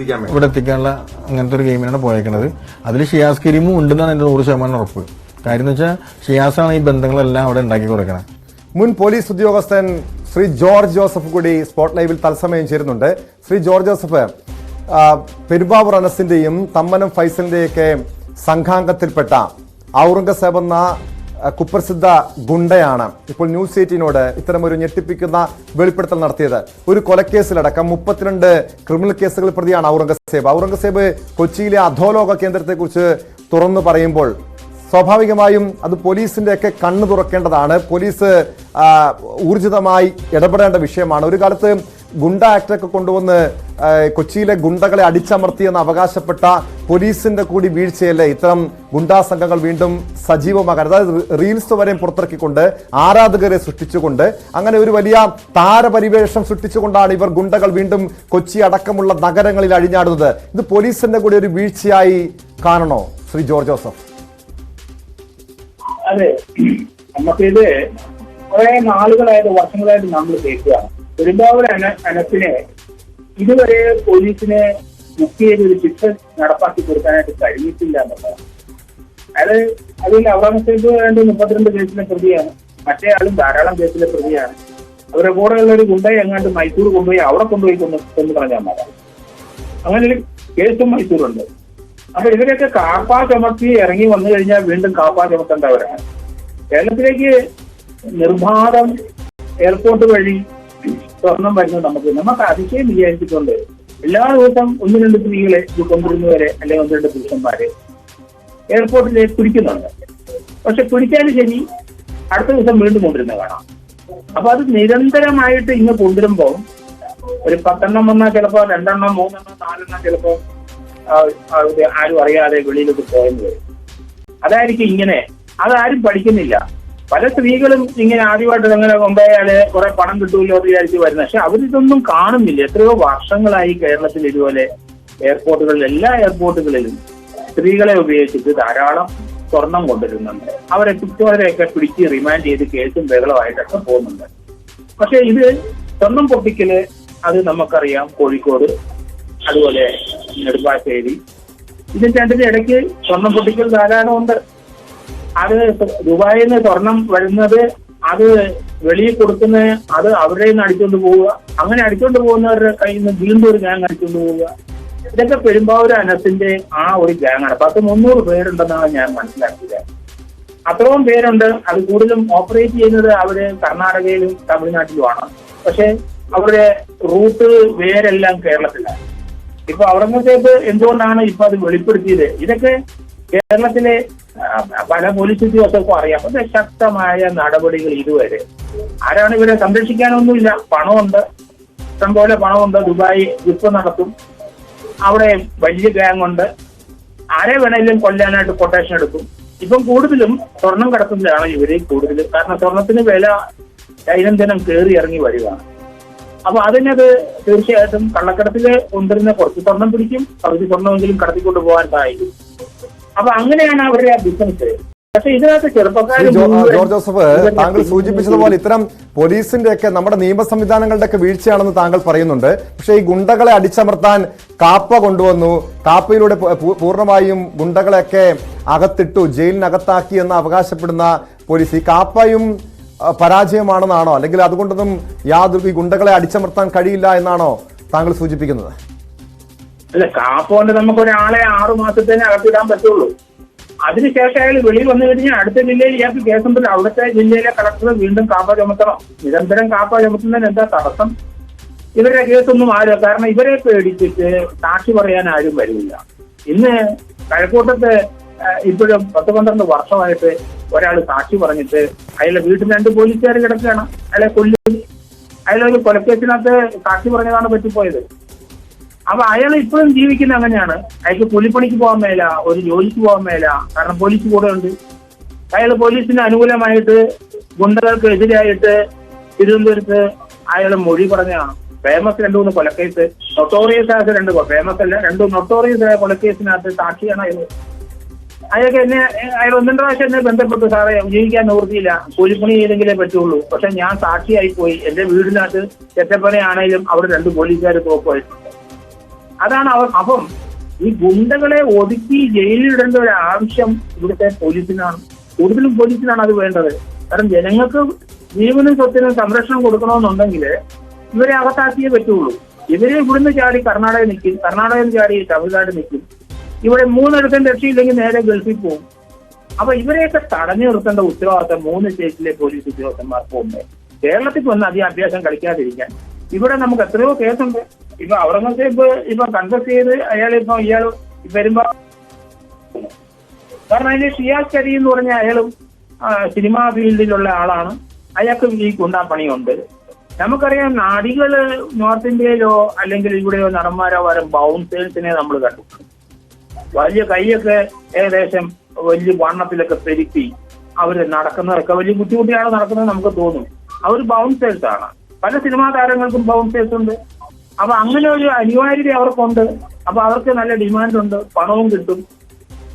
എത്തിക്കാനുള്ള അങ്ങനത്തെ ഒരു ഗെയിമിനാണ് പോയേക്കുന്നത്. അതിൽ ഷിയാസ് കരീമും ഉണ്ടെന്നാണ് എന്റെ 100% ഉറപ്പ്. കാര്യം എന്ന് വെച്ചാൽ ഷിയാസാണ് ഈ ബന്ധങ്ങളെല്ലാം അവിടെ ഉണ്ടാക്കി കൊടുക്കണം. മുൻ പോലീസ് ഉദ്യോഗസ്ഥൻ ശ്രീ ജോർജ് ജോസഫ് കൂടി സ്പോട്ട് ലൈവിൽ തത്സമയം ചേരുന്നുണ്ട്. ശ്രീ ജോർജ് ജോസഫ്, പെരുമ്പാവൂർ അനസിന്റെയും തമ്മനം ഫൈസലിന്റെയൊക്കെ സംഘാംഗത്തിൽപ്പെട്ട ഔറംഗസേബ് എന്ന കുപ്രസിദ്ധ ഗുണ്ടയാണ് ഇപ്പോൾ ന്യൂസ് 18നോട് ഇത്തരമൊരു ഞെട്ടിപ്പിക്കുന്ന വെളിപ്പെടുത്തൽ നടത്തിയത്. ഒരു കൊലക്കേസിലടക്കം 32 ക്രിമിനൽ കേസുകൾ പ്രതിയാണ് ഔറംഗസേബ്. ഔറംഗസേബ് കൊച്ചിയിലെ അധോലോക കേന്ദ്രത്തെക്കുറിച്ച് തുറന്നു പറയുമ്പോൾ സ്വാഭാവികമായും അത് പോലീസിന്റെ ഒക്കെ കണ്ണു തുറക്കേണ്ടതാണ്. പോലീസ് ഊർജിതമായി ഇടപെടേണ്ട വിഷയമാണ്. ഒരു കാലത്ത് ഗുണ്ട ആക്ടൊക്കെ കൊണ്ടുവന്ന് കൊച്ചിയിലെ ഗുണ്ടകളെ അടിച്ചമർത്തിയെന്ന് അവകാശപ്പെട്ട പോലീസിന്റെ കൂടി വീഴ്ചയല്ലേ ഇത്തരം ഗുണ്ടാ സംഘങ്ങൾ വീണ്ടും സജീവമാകാൻ, അതായത് റീൽസ് വരെ പുറത്തിറക്കിക്കൊണ്ട് ആരാധകരെ സൃഷ്ടിച്ചുകൊണ്ട് അങ്ങനെ ഒരു വലിയ താരപരിവേഷം സൃഷ്ടിച്ചുകൊണ്ടാണ് ഇവർ ഗുണ്ടകൾ വീണ്ടും കൊച്ചി അടക്കമുള്ള നഗരങ്ങളിൽ അഴിഞ്ഞാടുന്നത്. ഇത് പോലീസിന്റെ കൂടി ഒരു വീഴ്ചയായി കാണണോ ശ്രീ ജോർജ് ജോസഫ്? അതെ, നമുക്കിത് കുറെ നാളുകളായിട്ട് വർഷങ്ങളായിട്ട് നമ്മൾ കേൾക്കുകയാണ്. പെരുമ്പാവൂർ അനസിനെ ഇതുവരെ പോലീസിനെ ബുക്ക് ചെയ്ത് ഒരു ശിക്ഷ നടപ്പാക്കി കൊടുക്കാനായിട്ട് കഴിഞ്ഞിട്ടില്ല എന്നുള്ളതാണ്. അതിൽ ഔറംഗസേബ് 32 കേസിലെ പ്രതിയാണ്, മറ്റേ ആളും ധാരാളം കേസിലെ പ്രതിയാണ്. അവരുടെ കൂടെയുള്ള ഒരു ഗുണ്ടയെ എങ്ങാണ്ട് മൈസൂർ കൊണ്ടുപോയി അവിടെ കൊണ്ടുപോയി എന്ന് പറഞ്ഞാൽ മതി. അങ്ങനെ ഒരു കേസും മൈസൂരുണ്ട്. അപ്പൊ ഇവരൊക്കെ കാപ്പാ ചുമത്തി ഇറങ്ങി വന്നു കഴിഞ്ഞാൽ വീണ്ടും കാപ്പാ ചുമത്തേണ്ടവരാണ്. കേരളത്തിലേക്ക് നിർബാധം എയർപോർട്ട് വഴി സ്വർണം വരുന്നത് നമുക്ക് അതിശയം വിചാരിച്ചിട്ടുണ്ട്. എല്ലാ ദിവസവും 1-2 സ്ത്രീകളെ കൊണ്ടുവരുന്നവരെ അല്ലെങ്കിൽ 1-2 പുരുഷന്മാരെ എയർപോർട്ടിലേക്ക് പിടിക്കുന്നുണ്ട്. പക്ഷെ പിടിച്ചാലും ശരി അടുത്ത ദിവസം വീണ്ടും കൊണ്ടുവരുന്നത് കാണാം. അപ്പൊ അത് നിരന്തരമായിട്ട് ഇങ്ങ് കൊണ്ടുവരുമ്പോൾ ഒരു 10 എണ്ണം വന്നാൽ ചിലപ്പോ 2 എണ്ണം 3 എണ്ണം 4 എണ്ണം ചിലപ്പോ ആരും അറിയാതെ വെളിയിലേക്ക് പോയെന്ന് വരും. അതായിരിക്കും ഇങ്ങനെ, അതാരും പഠിക്കുന്നില്ല. പല സ്ത്രീകളും ഇങ്ങനെ ആദ്യമായിട്ട് അങ്ങനെ കൊണ്ടുപോയാല് കുറെ പണം കിട്ടുമല്ലോ എന്ന് വിചാരിച്ച് വരുന്നത്. പക്ഷെ അവരിതൊന്നും കാണുന്നില്ല. എത്രയോ വർഷങ്ങളായി കേരളത്തിൽ ഇതുപോലെ എയർപോർട്ടുകളിൽ, എല്ലാ എയർപോർട്ടുകളിലും സ്ത്രീകളെ ഉപയോഗിച്ചിട്ട് ധാരാളം സ്വർണം കൊണ്ടുവരുന്നുണ്ട്. അവരെ ചുറ്റുവരെയൊക്കെ പിടിച്ച് റിമാൻഡ് ചെയ്ത് കേസും ബഹളമായിട്ടൊക്കെ പോകുന്നുണ്ട്. പക്ഷെ ഇത് സ്വർണം പൊട്ടിക്കല് അത് നമുക്കറിയാം, കോഴിക്കോട് അതുപോലെ നെടുമ്പാശ്ശേരി, ഇതിന്റെ രണ്ടിന്റെ ഇടയ്ക്ക് സ്വർണം പൊട്ടിക്കൽ ധാരാളം ഉണ്ട്. അത് ദുബായിൽ നിന്ന് സ്വർണം വരുന്നത് അത് വെളിയിൽ കൊടുക്കുന്ന അത് അവരുടെ നിന്ന് അടിച്ചുകൊണ്ട് പോവുക, അങ്ങനെ അടിച്ചുകൊണ്ട് പോകുന്നവരുടെ കയ്യിൽ നിന്ന് വീണ്ടും ഒരു ഗ്യാങ് അടിച്ചുകൊണ്ട് പോവുക. ഇതൊക്കെ പെരുമ്പാവൂർ അനസിന്റെ ആ ഒരു ഗ്യാങ്ങാണ്. 300 പേരുണ്ടെന്നാണ് ഞാൻ മനസ്സിലാക്കിയത്. അത്രയും പേരുണ്ട്. അത് കൂടുതലും ഓപ്പറേറ്റ് ചെയ്യുന്നത് അവര് കർണാടകയിലും തമിഴ്നാട്ടിലുമാണ്. പക്ഷെ അവരുടെ റൂട്ട് വേരെല്ലാം കേരളത്തിലാണ്. ഇപ്പൊ ഔറംഗസേബ് എന്തുകൊണ്ടാണ് ഇപ്പൊ അത് വെളിപ്പെടുത്തിയത്? ഇതൊക്കെ കേരളത്തിലെ പല പോലീസ് ഉദ്യോഗസ്ഥർക്കും അറിയാം. പക്ഷെ ശക്തമായ നടപടികൾ ഇതുവരെ ആരാണ് ഇവരെ സംരക്ഷിക്കാനൊന്നുമില്ല. പണമുണ്ട്, ഇഷ്ടംപോലെ പണമുണ്ട്. ദുബായ് വിപ്പ് നടത്തും, അവിടെ വലിയ ഗ്യാങ് ഉണ്ട്. ആരെ വേണേലും കൊല്ലാനായിട്ട് കൊട്ടേഷൻ എടുക്കും. ഇപ്പം കൂടുതലും സ്വർണം കടത്തുന്നതാണ് ഇവര് കൂടുതൽ. കാരണം സ്വർണത്തിന് വില ദൈനംദിനം കയറി ഇറങ്ങി വരികയാണ്. അപ്പൊ അതിനത് തീർച്ചയായിട്ടും കള്ളക്കടത്തില് കൊണ്ടുവരുന്ന കുറച്ച് സ്വർണം പിടിക്കും, പകുതി സ്വർണ്ണമെങ്കിലും കടത്തിക്കൊണ്ട് പോകാൻ സഹായിക്കും. അപ്പൊ അങ്ങനെയാണ് അവരുടെ ആ ബിസിനസ്. പക്ഷെ ഇതിനകത്ത് ചെറുപ്പക്കാർ ജോർജ് ജോസഫ്, താങ്കൾ സൂചിപ്പിച്ചതുപോലെ ഇത്തരം പോലീസിന്റെ ഒക്കെ നമ്മുടെ നിയമ സംവിധാനങ്ങളുടെ ഒക്കെ വീഴ്ചയാണെന്ന് താങ്കൾ പറയുന്നുണ്ട്. പക്ഷെ ഈ ഗുണ്ടകളെ അടിച്ചമർത്താൻ കാപ്പ കൊണ്ടുവന്നു, കാപ്പയിലൂടെ പൂർണ്ണമായും ഗുണ്ടകളെയൊക്കെ അകത്തിട്ടു, ജയിലിനകത്താക്കി എന്ന് അവകാശപ്പെടുന്ന പോലീസ്, ഈ കാപ്പയും പരാജയമാണെന്നാണോ, അല്ലെങ്കിൽ അതുകൊണ്ടൊന്നും യാതൊരു ഈ ഗുണ്ടകളെ അടിച്ചമർത്താൻ കഴിയില്ല എന്നാണോ താങ്കൾ സൂചിപ്പിക്കുന്നത്? അല്ല, കാപ്പ കൊണ്ട് നമുക്ക് ഒരാളെ 6 മാസത്തേനെ അകത്തിടാൻ പറ്റുള്ളൂ. അതിനുശേഷം അയാൾ വെളിയിൽ വന്നു കഴിഞ്ഞാൽ അടുത്ത ജില്ലയിൽ ഇയാൾക്ക് കേസുണ്ടല്ലോ, അവിടുത്തെ ജില്ലയിലെ കളക്ടർ വീണ്ടും കാപ്പ ചുമത്തണം. നിരന്തരം കാപ്പ ചുമത്തുന്നതിന് എന്താ തടസ്സം? ഇവരുടെ കേസൊന്നും ആരും, കാരണം ഇവരെ പേടിച്ചിട്ട് സാക്ഷി പറയാൻ ആരും വരില്ല. ഇന്ന് കഴക്കൂട്ടത്ത് ഇപ്പോഴും 10-12 വർഷമായിട്ട് ഒരാൾ സാക്ഷി പറഞ്ഞിട്ട് അയാളുടെ വീട്ടിൽ 2 പോലീസുകാർ കിടക്കുകയാണ്. അയാളെ കൊല്ലും. അയാളൊരു കൊലക്കേസിനകത്ത് സാക്ഷി പറഞ്ഞതാണ് പറ്റിപ്പോയത്. അപ്പൊ അയാൾ ഇപ്പോഴും ജീവിക്കുന്ന അങ്ങനെയാണ്. അയാൾക്ക് കൂലിപ്പണിക്ക് പോകാൻ മേല, ഒരു ജോലിക്ക് പോകാൻ മേല, കാരണം പോലീസ് കൂടെ ഉണ്ട്. അയാൾ പോലീസിന് അനുകൂലമായിട്ട് ഗുണ്ടകൾക്ക് എതിരായിട്ട് തിരുവനന്തപുരത്ത് അയാൾ മൊഴി പറഞ്ഞതാണ്. ഫേമസ് 2-3 കൊലക്കേസ്, നൊട്ടോറിയസ് ആയ 2 ഫേമസ് അല്ല 2 നൊട്ടോറിയസ് ആയ കൊലക്കേസിനകത്ത് സാക്ഷിയാണ് അയാൾ. അയാൾക്ക് അയാൾ 1-2 പ്രാവശ്യം എന്നെ ബന്ധപ്പെട്ടു, സാറേ ജീവിക്കാൻ നിവൃത്തിയില്ല, കൂലിപ്പണി ചെയ്തെങ്കിലേ പറ്റുള്ളൂ, പക്ഷെ ഞാൻ സാക്ഷിയായി പോയി. എന്റെ വീടിനകത്ത് ചെറ്റപ്പനയാണെങ്കിലും അവിടെ 2 പോലീസുകാർ തോക്കുമായിട്ടുണ്ട്. അതാണ് അവർ. അപ്പം ഈ ഗുണ്ടകളെ ഒതുക്കി ജയിലിലിടേണ്ട ഒരു ആവശ്യം ഇവിടുത്തെ പോലീസിനാണ്, കൂടുതലും പോലീസിനാണ് അത് വേണ്ടത്. കാരണം ജനങ്ങൾക്ക് ജീവനും സ്വത്തിനും സംരക്ഷണം കൊടുക്കണമെന്നുണ്ടെങ്കിൽ ഇവരെ അകത്താക്കിയേ പറ്റുള്ളൂ. ഇവരെ ഇവിടുന്ന് ചാടി കർണാടക നിൽക്കും, കർണാടകയിൽ ചാടി തമിഴ്നാട് നിൽക്കും. ഇവിടെ 3 ഇടത്തും രക്ഷയില്ലെങ്കിൽ നേരെ ഗൾഫിൽ പോകും. അപ്പൊ ഇവരെയൊക്കെ തടഞ്ഞു നിർത്തേണ്ട ഉത്തരവാദിത്തം 3 സ്റ്റേറ്റിലെ പോലീസ് ഉദ്യോഗസ്ഥന്മാർക്കും ഉണ്ട്. കേരളത്തിൽ വന്ന് അധികം അഭ്യാസം കളിക്കാതിരിക്കാൻ. ഇവിടെ നമുക്ക് എത്രയോ കേസുണ്ട്. ഇപ്പൊ ഔറംഗസേബ് ഇപ്പൊ കൺഫസ് ചെയ്ത് ഇയാൾ വരുമ്പോ, കാരണം അതിന്റെ ഷിയാസ് കരീം എന്ന് പറഞ്ഞ അയാളും സിനിമാ ഫീൽഡിലുള്ള ആളാണ്. അയാൾക്ക് ഈ ഗുണ്ടാപ്പണിയുണ്ട്. നമുക്കറിയാം, നാടികള് നോർത്ത് ഇന്ത്യയിലോ അല്ലെങ്കിൽ ഇവിടെയോ നടന്മാരോ വരും ബൗൺസേഴ്സിനെ നമ്മൾ കണ്ടു. വലിയ കൈയൊക്കെ ഏകദേശം വലിയ വണ്ണത്തിലൊക്കെ പെരുത്തി അവര് നടക്കുന്നതൊക്കെ വലിയ ബുദ്ധിമുട്ടിയാണ് നടക്കുന്നത് നമുക്ക് തോന്നും. അവർ ബൗൺസേഴ്സ് ആണ്. പല സിനിമാ താരങ്ങൾക്കും ബൗൺസേഴ്സ് ഉണ്ട്. അപ്പൊ അങ്ങനെ ഒരു അനിവാര്യത അവർക്കുണ്ട്. അപ്പൊ അവർക്ക് നല്ല ഡിമാൻഡ് ഉണ്ട്, പണവും കിട്ടും.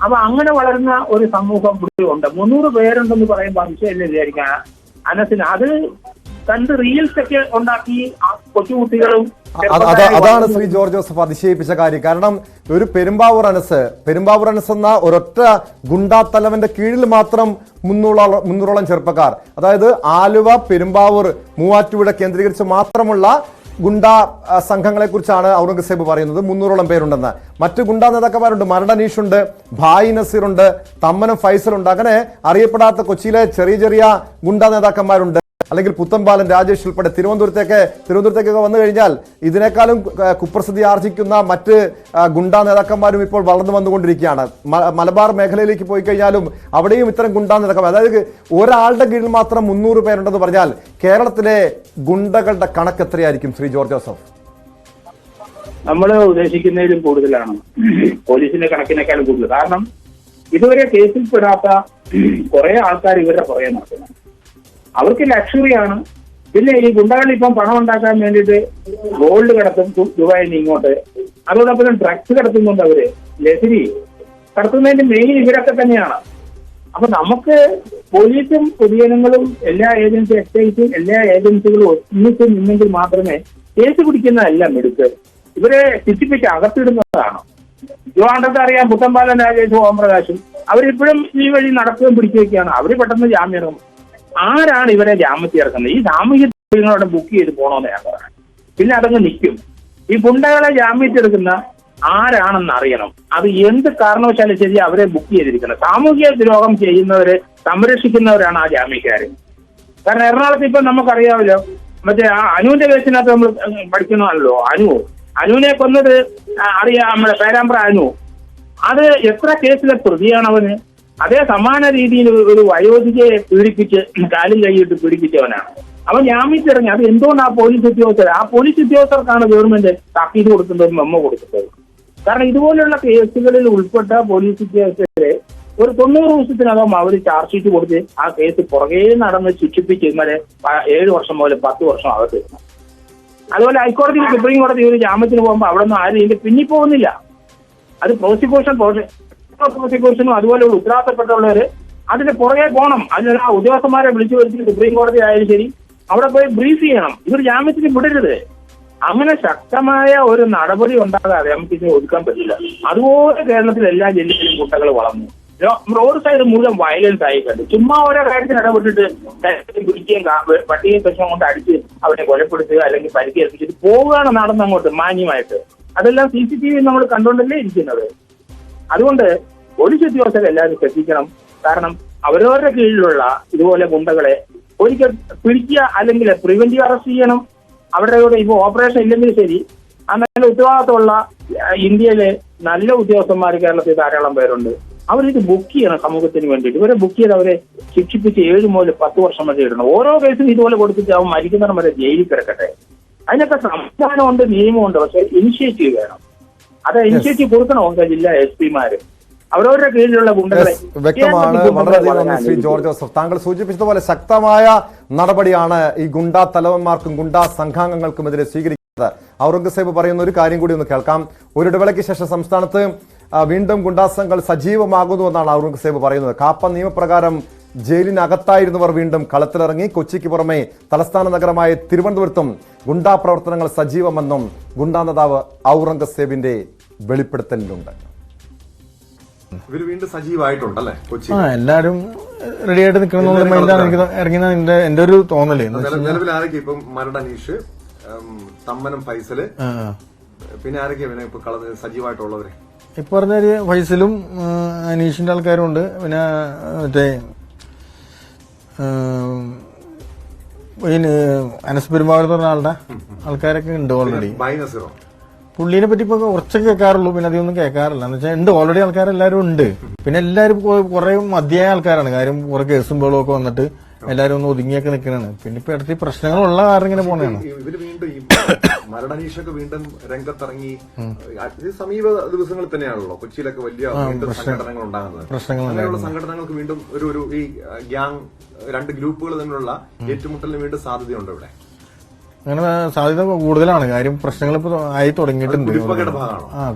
അപ്പൊ അങ്ങനെ വളരുന്ന ഒരു സമൂഹം ഇവിടെ ഉണ്ട്. 300 പേരുണ്ടെന്ന് പറയുമ്പോൾ അതിശയല്ലേ വിചാരിക്കാൻ അനസിന്. അത് കണ്ട് റീൽസ് ഒക്കെ ഉണ്ടാക്കി കൊച്ചുകുട്ടികളും. അതാണ് ശ്രീ ജോർജ് ജോസഫ് അതിശയിപ്പിച്ച കാര്യം. കാരണം ഒരു പെരുമ്പാവൂർ അനസ് എന്ന ഒരൊറ്റ ഗുണ്ടാ തലവന്റെ കീഴിൽ മാത്രം 300ഓളം ചെറുപ്പക്കാർ, അതായത് ആലുവ, പെരുമ്പാവൂർ, മൂവാറ്റുപുഴ കേന്ദ്രീകരിച്ച് മാത്രമുള്ള ഗുണ്ടാ സംഘങ്ങളെ കുറിച്ചാണ് ഔറംഗസേബ് പറയുന്നത്. 300ഓളം പേരുണ്ടെന്ന്. മറ്റു ഗുണ്ടാ നേതാക്കന്മാരുണ്ട്. മരടനീഷുണ്ട്, ഭായി നസീറുണ്ട്, തമ്മനം ഫൈസലുണ്ട്. അങ്ങനെ അറിയപ്പെടാത്ത കൊച്ചിയിലെ ചെറിയ ചെറിയ ഗുണ്ടാ നേതാക്കന്മാരുണ്ട്. അല്ലെങ്കിൽ പുത്തൻപാലൻ രാജേഷ് ഉൾപ്പെടെ തിരുവനന്തപുരത്തേക്കൊക്കെ വന്നു കഴിഞ്ഞാൽ ഇതിനേക്കാളും കുപ്രസിദ്ധി ആർജിക്കുന്ന മറ്റ് ഗുണ്ടാ നേതാക്കന്മാരും ഇപ്പോൾ വളർന്നു വന്നുകൊണ്ടിരിക്കുകയാണ്. മലബാർ മേഖലയിലേക്ക് പോയി കഴിഞ്ഞാലും അവിടെയും ഇത്തരം ഗുണ്ടാ നേതാക്കന്മാർ, അതായത് ഒരാളുടെ കീഴിൽ മാത്രം 300 പേരുണ്ടെന്ന് പറഞ്ഞാൽ കേരളത്തിലെ ഗുണ്ടകളുടെ കണക്ക് എത്രയായിരിക്കും ശ്രീ ജോർജ് ജോസഫ്? നമ്മൾ ഉദ്ദേശിക്കുന്നതിലും കൂടുതലാണ് പോലീസിന്റെ കണക്കിനേക്കാളും കൂടുതൽ. കാരണം ഇതുവരെ കേസിൽപ്പെടാത്ത കുറെ ആൾക്കാർ ഇവരുടെ പുറകെ നടക്കുന്നു. അവർക്ക് ലക്ഷറിയാണ്. പിന്നെ ഈ ഗുണ്ടകൾ ഇപ്പം പണം ഉണ്ടാക്കാൻ വേണ്ടിയിട്ട് ഗോൾഡ് കടത്തും ദുബായിൽ നിന്ന് ഇങ്ങോട്ട്. അതോടൊപ്പം ഡ്രഗ്സ് കടത്തുന്നുണ്ട്. അവര് ലഹരി കടത്തുന്നതിന്റെ മെയിൻ ഇവരൊക്കെ തന്നെയാണ്. അപ്പൊ നമുക്ക് പോലീസും പൊതുജനങ്ങളും എല്ലാ ഏജൻസി എക്സൈസും എല്ലാ ഏജൻസികളും ഒന്നിച്ച് നിന്നെങ്കിൽ മാത്രമേ കേസ് പിടിക്കുന്നതല്ല മിടുക്ക്, ഇവരെ ശിക്ഷിപ്പിച്ച് അകത്തിടുന്നതാണ്. ട്രിവാൻഡ്രത്ത് അറിയാം, പുത്തമ്പാലൻ രാജേഷും ഓംപ്രകാശും അവരിപ്പോഴും ഈ വഴി നടക്കുകയും പിടിക്കുകയൊക്കെയാണ്. അവര് പെട്ടെന്ന് ജാമ്യം ഇറങ്ങും. ആരാണ് ഇവരെ ജാമ്യത്തിൽ ഇറക്കുന്നത്? ഈ സാമൂഹ്യ തൊഴിലുകളോടെ ബുക്ക് ചെയ്ത് പോകണമെന്ന് ഞാൻ പറയാം. പിന്നെ അതങ്ങ് നിൽക്കും. ഈ ഗുണ്ടകളെ ജാമ്യത്തിലെടുക്കുന്ന ആരാണെന്ന് അറിയണം. അത് എന്ത് കാരണവശാലും ശരി അവരെ ബുക്ക് ചെയ്തിരിക്കണം. സാമൂഹ്യ ദ്രോഹം ചെയ്യുന്നവരെ സംരക്ഷിക്കുന്നവരാണ് ആ ജാമ്യക്കാര്. കാരണം എറണാകുളത്ത് ഇപ്പൊ നമുക്കറിയാമല്ലോ, മറ്റേ ആ അനുവിന്റെ കേസിനകത്ത് നമ്മൾ പഠിക്കുന്നതാണല്ലോ. അനുവിനെ കൊന്നത് അറിയാം, നമ്മുടെ പേരാമ്പ്ര അനു. അത് എത്ര കേസിലെ പ്രതിയാണ് അവന്. അതേ സമാന രീതിയിൽ ഒരു വയോധികയെ പീഡിപ്പിച്ച് കാലും കൈയിട്ട് പീഡിപ്പിച്ചവനാണ് അവൻ ജാമ്യത്തിറങ്ങി. അത് എന്തുകൊണ്ട് ആ പോലീസ് ഉദ്യോഗസ്ഥർക്കാണ് ഗവൺമെന്റ് താക്കീത് കൊടുക്കുന്നത്, മെമ്മോ കൊടുക്കുന്നത്. കാരണം ഇതുപോലെയുള്ള കേസുകളിൽ ഉൾപ്പെട്ട പോലീസ് ഉദ്യോഗസ്ഥരെ ഒരു 90 ദിവസത്തിനകം അവർ ചാർജ് ഷീറ്റ് കൊടുത്ത് ആ കേസ് പുറകെ നടന്ന് ശിക്ഷിപ്പിച്ച് ഇന്നലെ 7 വർഷം മുതൽ 10 വർഷം അകത്ത്. അതുപോലെ ഹൈക്കോടതി, സുപ്രീം കോടതി ഒരു ജാമ്യത്തിന് പോകുമ്പോൾ അവിടെ നിന്ന് ആരും ഇതിന്റെ പിന്നിൽ പോകുന്നില്ല. അത് പ്രോസിക്യൂഷനും അതുപോലെയുള്ള ഉത്തരവാദിത്തപ്പെട്ടുള്ളവര് അതിന്റെ പുറകെ പോകണം. അതിന് ആ ഉദ്യോഗസ്ഥന്മാരെ വിളിച്ചു വരുത്തി സുപ്രീം കോടതി ആയാലും ശരി അവിടെ പോയി ബ്രീഫ് ചെയ്യണം. ഇവർ ജാമ്യത്തിന് വിടരുത്. അങ്ങനെ ശക്തമായ ഒരു നടപടി ഉണ്ടാകാതെ നമുക്ക് ഇതിനെ ഒതുക്കാൻ പറ്റില്ല. അതുപോലെ കേരളത്തിൽ എല്ലാ ജില്ലയിലും കുട്ടകൾ വളർന്നു. റോഡ് സൈഡ് മുഴുവൻ വയലൻസ് ആയി കണ്ടു. ചുമ്മാ ഓരോ കാര്യത്തിന് ഇടപെട്ടിട്ട് പിടിക്കുകയും പട്ടികയും പ്രശ്നം കൊണ്ട് അടിച്ച് അവരെ കൊലപ്പെടുത്തുക അല്ലെങ്കിൽ പരിക്കേൽപ്പിച്ചിട്ട് പോവുകയാണ് നടന്നങ്ങോട്ട് മാന്യമായിട്ട്. അതെല്ലാം CCTV നമ്മൾ കണ്ടുകൊണ്ടല്ലേ ഇരിക്കുന്നത്. അതുകൊണ്ട് പോലീസ് ഉദ്യോഗസ്ഥരെ എല്ലാവരും ശ്രദ്ധിക്കണം. കാരണം അവരവരുടെ കീഴിലുള്ള ഇതുപോലെ ഗുണ്ടകളെ ഒരിക്കൽ പിടിക്കുക അല്ലെങ്കിൽ പ്രിവെന്റീവ് അറസ്റ്റ് ചെയ്യണം. അവരുടെ കൂടെ ഇപ്പൊ ഓപ്പറേഷൻ ഇല്ലെങ്കിൽ ശരി, ആ നല്ല ഉത്തരവാദിത്തമുള്ള ഇന്ത്യയിലെ നല്ല ഉദ്യോഗസ്ഥന്മാർ കേരളത്തിൽ ധാരാളം പേരുണ്ട്. അവരിത് ബുക്ക് ചെയ്യണം സമൂഹത്തിന് വേണ്ടിയിട്ട്. ഇവരെ ബുക്ക് ചെയ്ത് അവരെ ശിക്ഷിപ്പിച്ച് 7 മുതൽ 10 വർഷം വരെ ഇടണം. ഓരോ കേസും ഇതുപോലെ കൊടുത്തിട്ട് അവൻ മരിക്കുന്നവരും വരെ ജയിലിൽ കിടക്കട്ടെ. അതിനൊക്കെ സംവിധാനമുണ്ട്, നിയമമുണ്ട്. പക്ഷെ ഇനിഷ്യേറ്റീവ് വേണം. അത് ഇനിഷ്യേറ്റീവ് കൊടുക്കണം ജില്ലാ SP-മാര് അവരവരുടെ കീഴിലുള്ള ഗുണ്ടകളെ. വ്യക്തമാണ്. വളരെയധികം നന്ദി ശ്രീ ജോർജ് ജോസഫ്. താങ്കൾ സൂചിപ്പിച്ചതുപോലെ ശക്തമായ നടപടിയാണ് ഈ ഗുണ്ടാ തലവന്മാർക്കും ഗുണ്ടാ സംഘാംഗങ്ങൾക്കുമെതിരെ സ്വീകരിക്കുന്നത്. ഔറംഗസേബ് പറയുന്ന ഒരു കാര്യം കൂടി ഒന്ന് കേൾക്കാം. ഒരു ഇടവേളയ്ക്ക് ശേഷം സംസ്ഥാനത്ത് വീണ്ടും ഗുണ്ടാസംഘങ്ങൾ സജീവമാകുന്നുവെന്നാണ് ഔറംഗസേബ് പറയുന്നത്. കാപ്പ നിയമപ്രകാരം ജയിലിനകത്തായിരുന്നവർ വീണ്ടും കളത്തിലിറങ്ങി. കൊച്ചിക്ക് പുറമെ തലസ്ഥാന നഗരമായ തിരുവനന്തപുരത്തും ഗുണ്ടാ പ്രവർത്തനങ്ങൾ സജീവമെന്നും ഗുണ്ടാ നേതാവ് ഔറംഗസേബിന്റെ വെളിപ്പെടുത്തലിലുണ്ട്. ഇവർ വീണ്ടും സജീവമായിട്ടുണ്ടല്ലേ കൊച്ചി? എല്ലാരും റെഡി ആയിട്ട് നിൽക്കണം ഇറങ്ങുന്ന എന്റെ ഒരു തോന്നല്. നിലവിൽ ആരൊക്കെ ഇപ്പം മരട് അനീഷ്, തമ്മനം ഫൈസല്, പിന്നെ ആരൊക്കെയാ ഇപ്പൊ സജീവമായിട്ടുള്ളവര്? ഇപ്പൊ പറഞ്ഞ ഫൈസലും അനീഷിന്റെ ആൾക്കാരും ഉണ്ട്. പിന്നെ മറ്റേ അനസ് പെരുമാൾ പറഞ്ഞ ആളുടെ ആൾക്കാരൊക്കെ ഉണ്ട് ഓൾറെഡി. പുള്ളീനെ പറ്റി ഇപ്പൊ കുറച്ചൊക്കെ കേൾക്കാറുള്ളൂ, പിന്നെ അധികമൊന്നും കേൾക്കാറില്ല. എന്ന് വെച്ചാൽ ഉണ്ട്, ഓൾറെഡി ആൾക്കാരെല്ലാരും ഉണ്ട്. പിന്നെ എല്ലാരും കുറെ മതിയായ ആൾക്കാരാണ്. കാര്യം കുറെ കേസും ബഹളവും ഒക്കെ വന്നിട്ട് എല്ലാരും ഒന്ന് ഒതുങ്ങിയൊക്കെ നിൽക്കണാണ്. പിന്നെ ഇപ്പൊ ഇടയ്ക്ക് പ്രശ്നങ്ങളുള്ള കാരണം ഇങ്ങനെ പോണെയാണ്. ഇവര് വീണ്ടും ഈ മരടനീഷൊക്കെ വീണ്ടും രംഗത്തിറങ്ങി സമീപ ദിവസങ്ങളിൽ തന്നെയാണല്ലോ കൊച്ചിയിലൊക്കെ വലിയ സംഘടനകൾ ഉണ്ടാകുന്നത്. അങ്ങനെയുള്ള സംഘടനകൾക്ക് വീണ്ടും ഒരു ഈ ഗ്യാങ് 2 ഗ്രൂപ്പുകൾ തമ്മിലുള്ള ഏറ്റുമുട്ടലിന് വീണ്ടും സാധ്യതയുണ്ട് ഇവിടെ. അങ്ങനെ സാധ്യത കൂടുതലാണ്. കാര്യം പ്രശ്നങ്ങൾ ഇപ്പൊ ആയി തുടങ്ങിയിട്ടുണ്ട്.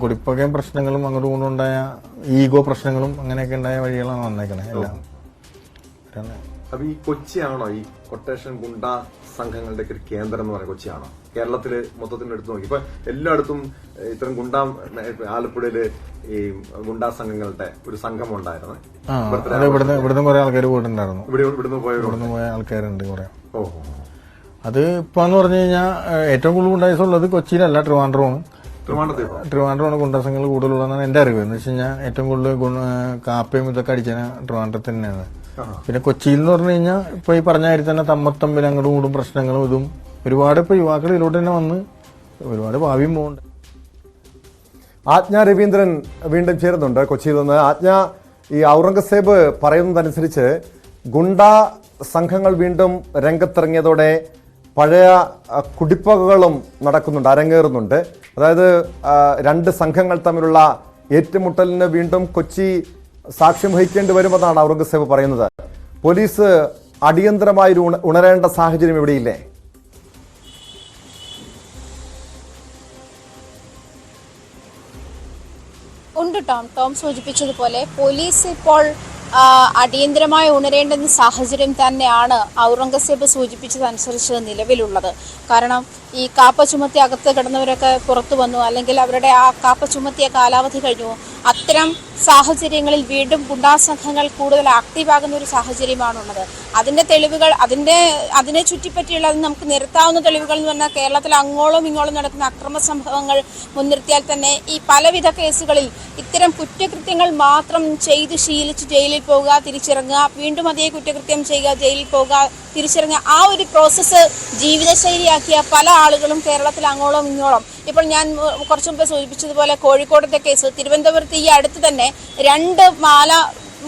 കുടിപ്പകയും പ്രശ്നങ്ങളും അങ്ങോട്ടും ഇങ്ങോട്ടും ഉണ്ടായ ഈഗോ പ്രശ്നങ്ങളും അങ്ങനെയൊക്കെ ഉണ്ടായ വഴികളാണ് വന്നേക്കണേ എല്ലാം. അപ്പൊ ഈ കൊച്ചിയാണോ ഈ കൊട്ടേഷൻ ഗുണ്ടാ സംഘങ്ങളുടെ ഒരു കേന്ദ്രം എന്ന് പറയുന്നത്? കൊച്ചിയാണോ കേരളത്തില് മൊത്തത്തിൽ എടുത്തു നോക്കി ഇപ്പൊ എല്ലായിടത്തും ഇത്തരം ഗുണ്ടാ, ആലപ്പുഴയില് ഈ ഗുണ്ടാ സംഘങ്ങളുടെ ഒരു സംഘം ഉണ്ടായിരുന്നു. ഇവിടുന്ന് കുറെ ആൾക്കാർ പോയിട്ടുണ്ടായിരുന്നു. ഇവിടുന്ന് പോയ ആൾക്കാരുണ്ട് കുറെ. അത് ഇപ്പൊന്ന് പറഞ്ഞു കഴിഞ്ഞാൽ ഏറ്റവും കൂടുതൽ ഗുണ്ടായുള്ളത് കൊച്ചിയിലല്ല, ട്രിവാൻഡ്രമാണ് ഗുണ്ടാ സംഘങ്ങൾ കൂടുതലുള്ളതെന്നാണ് എന്റെ അറിവ്. എന്ന് വെച്ച് കഴിഞ്ഞാൽ ഏറ്റവും കൂടുതൽ കാപ്പയും ഇതൊക്കെ അടിച്ചത് ട്രിവാൻഡ്രത്ത് തന്നെയാണ്. പിന്നെ കൊച്ചിയിൽ എന്ന് പറഞ്ഞു കഴിഞ്ഞാൽ ഇപ്പൊ ഈ പറഞ്ഞ കാര്യം തന്നെ തമ്മിൽ അങ്ങോട്ടും കൂടും പ്രശ്നങ്ങളും ഇതും ഒരുപാട് ഇപ്പൊ യുവാക്കൾ ഇതിലോട്ട് തന്നെ വന്ന് ഒരുപാട് ഭാവിയും പോകുന്നുണ്ട്. ആജ്ഞ രവീന്ദ്രൻ വീണ്ടും ചേരുന്നുണ്ട് കൊച്ചിയിൽ നിന്ന്. ആജ്ഞ, ഈ ഔറംഗസേബ് പറയുന്നതനുസരിച്ച് ഗുണ്ടാ സംഘങ്ങൾ വീണ്ടും രംഗത്തിറങ്ങിയതോടെ പഴയ കുടിപ്പകകളും നടക്കുന്നുണ്ട്, അരങ്ങേറുന്നുണ്ട്. അതായത് 2 സംഘങ്ങൾ തമ്മിലുള്ള ഏറ്റുമുട്ടലിന് വീണ്ടും കൊച്ചി സാക്ഷ്യം വഹിക്കേണ്ടി വരുമെന്നാണ് ഔറംഗസേബ് പറയുന്നത്. പോലീസ് അടിയന്തരമായി ഉണരേണ്ട സാഹചര്യം ഇവിടെയില്ലേ? ഉണ്ട് ടോം സൂചിപ്പിച്ചതുപോലെ പോലീസ് ഇപ്പോൾ അടിയന്തരമായി ഉണരേണ്ടുന്ന സാഹചര്യം തന്നെയാണ് ഔറംഗസേബ് സൂചിപ്പിച്ചതനുസരിച്ച് നിലവിലുള്ളത്. കാരണം ഈ കാപ്പ ചുമത്തി അകത്ത് കിടന്നവരൊക്കെ പുറത്തു വന്നു, അല്ലെങ്കിൽ അവരുടെ ആ കാപ്പ ചുമത്തിയ കാലാവധി കഴിഞ്ഞു. അത്തരം സാഹചര്യങ്ങളിൽ വീണ്ടും ഗുണ്ടാസംഘങ്ങൾ കൂടുതൽ ആക്റ്റീവാകുന്ന ഒരു സാഹചര്യമാണുള്ളത്. അതിൻ്റെ തെളിവുകൾ അതിനെ ചുറ്റിപ്പറ്റിയുള്ള നമുക്ക് നിരത്താവുന്ന തെളിവുകൾ എന്ന് പറഞ്ഞാൽ കേരളത്തിൽ അങ്ങോളം ഇങ്ങോളം നടക്കുന്ന അക്രമ സംഭവങ്ങൾ മുൻനിർത്തിയാൽ തന്നെ ഈ പലവിധ കേസുകളിൽ ഇത്തരം കുറ്റകൃത്യങ്ങൾ മാത്രം ചെയ്ത് ശീലിച്ച് ജയിലിൽ പോകുക, തിരിച്ചിറങ്ങുക, വീണ്ടും അതേ കുറ്റകൃത്യം ചെയ്യുക, ജയിലിൽ പോകുക, തിരിച്ചിറങ്ങുക, ആ ഒരു പ്രോസസ്സ് ജീവിതശൈലിയാക്കിയ പല ആളുകളും കേരളത്തിൽ അങ്ങോളം ഇങ്ങോളം. ഇപ്പോൾ ഞാൻ കുറച്ചു മുമ്പ് സൂചിപ്പിച്ചതുപോലെ കോഴിക്കോടത്തെ കേസ്, തിരുവനന്തപുരത്ത് ഈ അടുത്ത് തന്നെ 2 മാല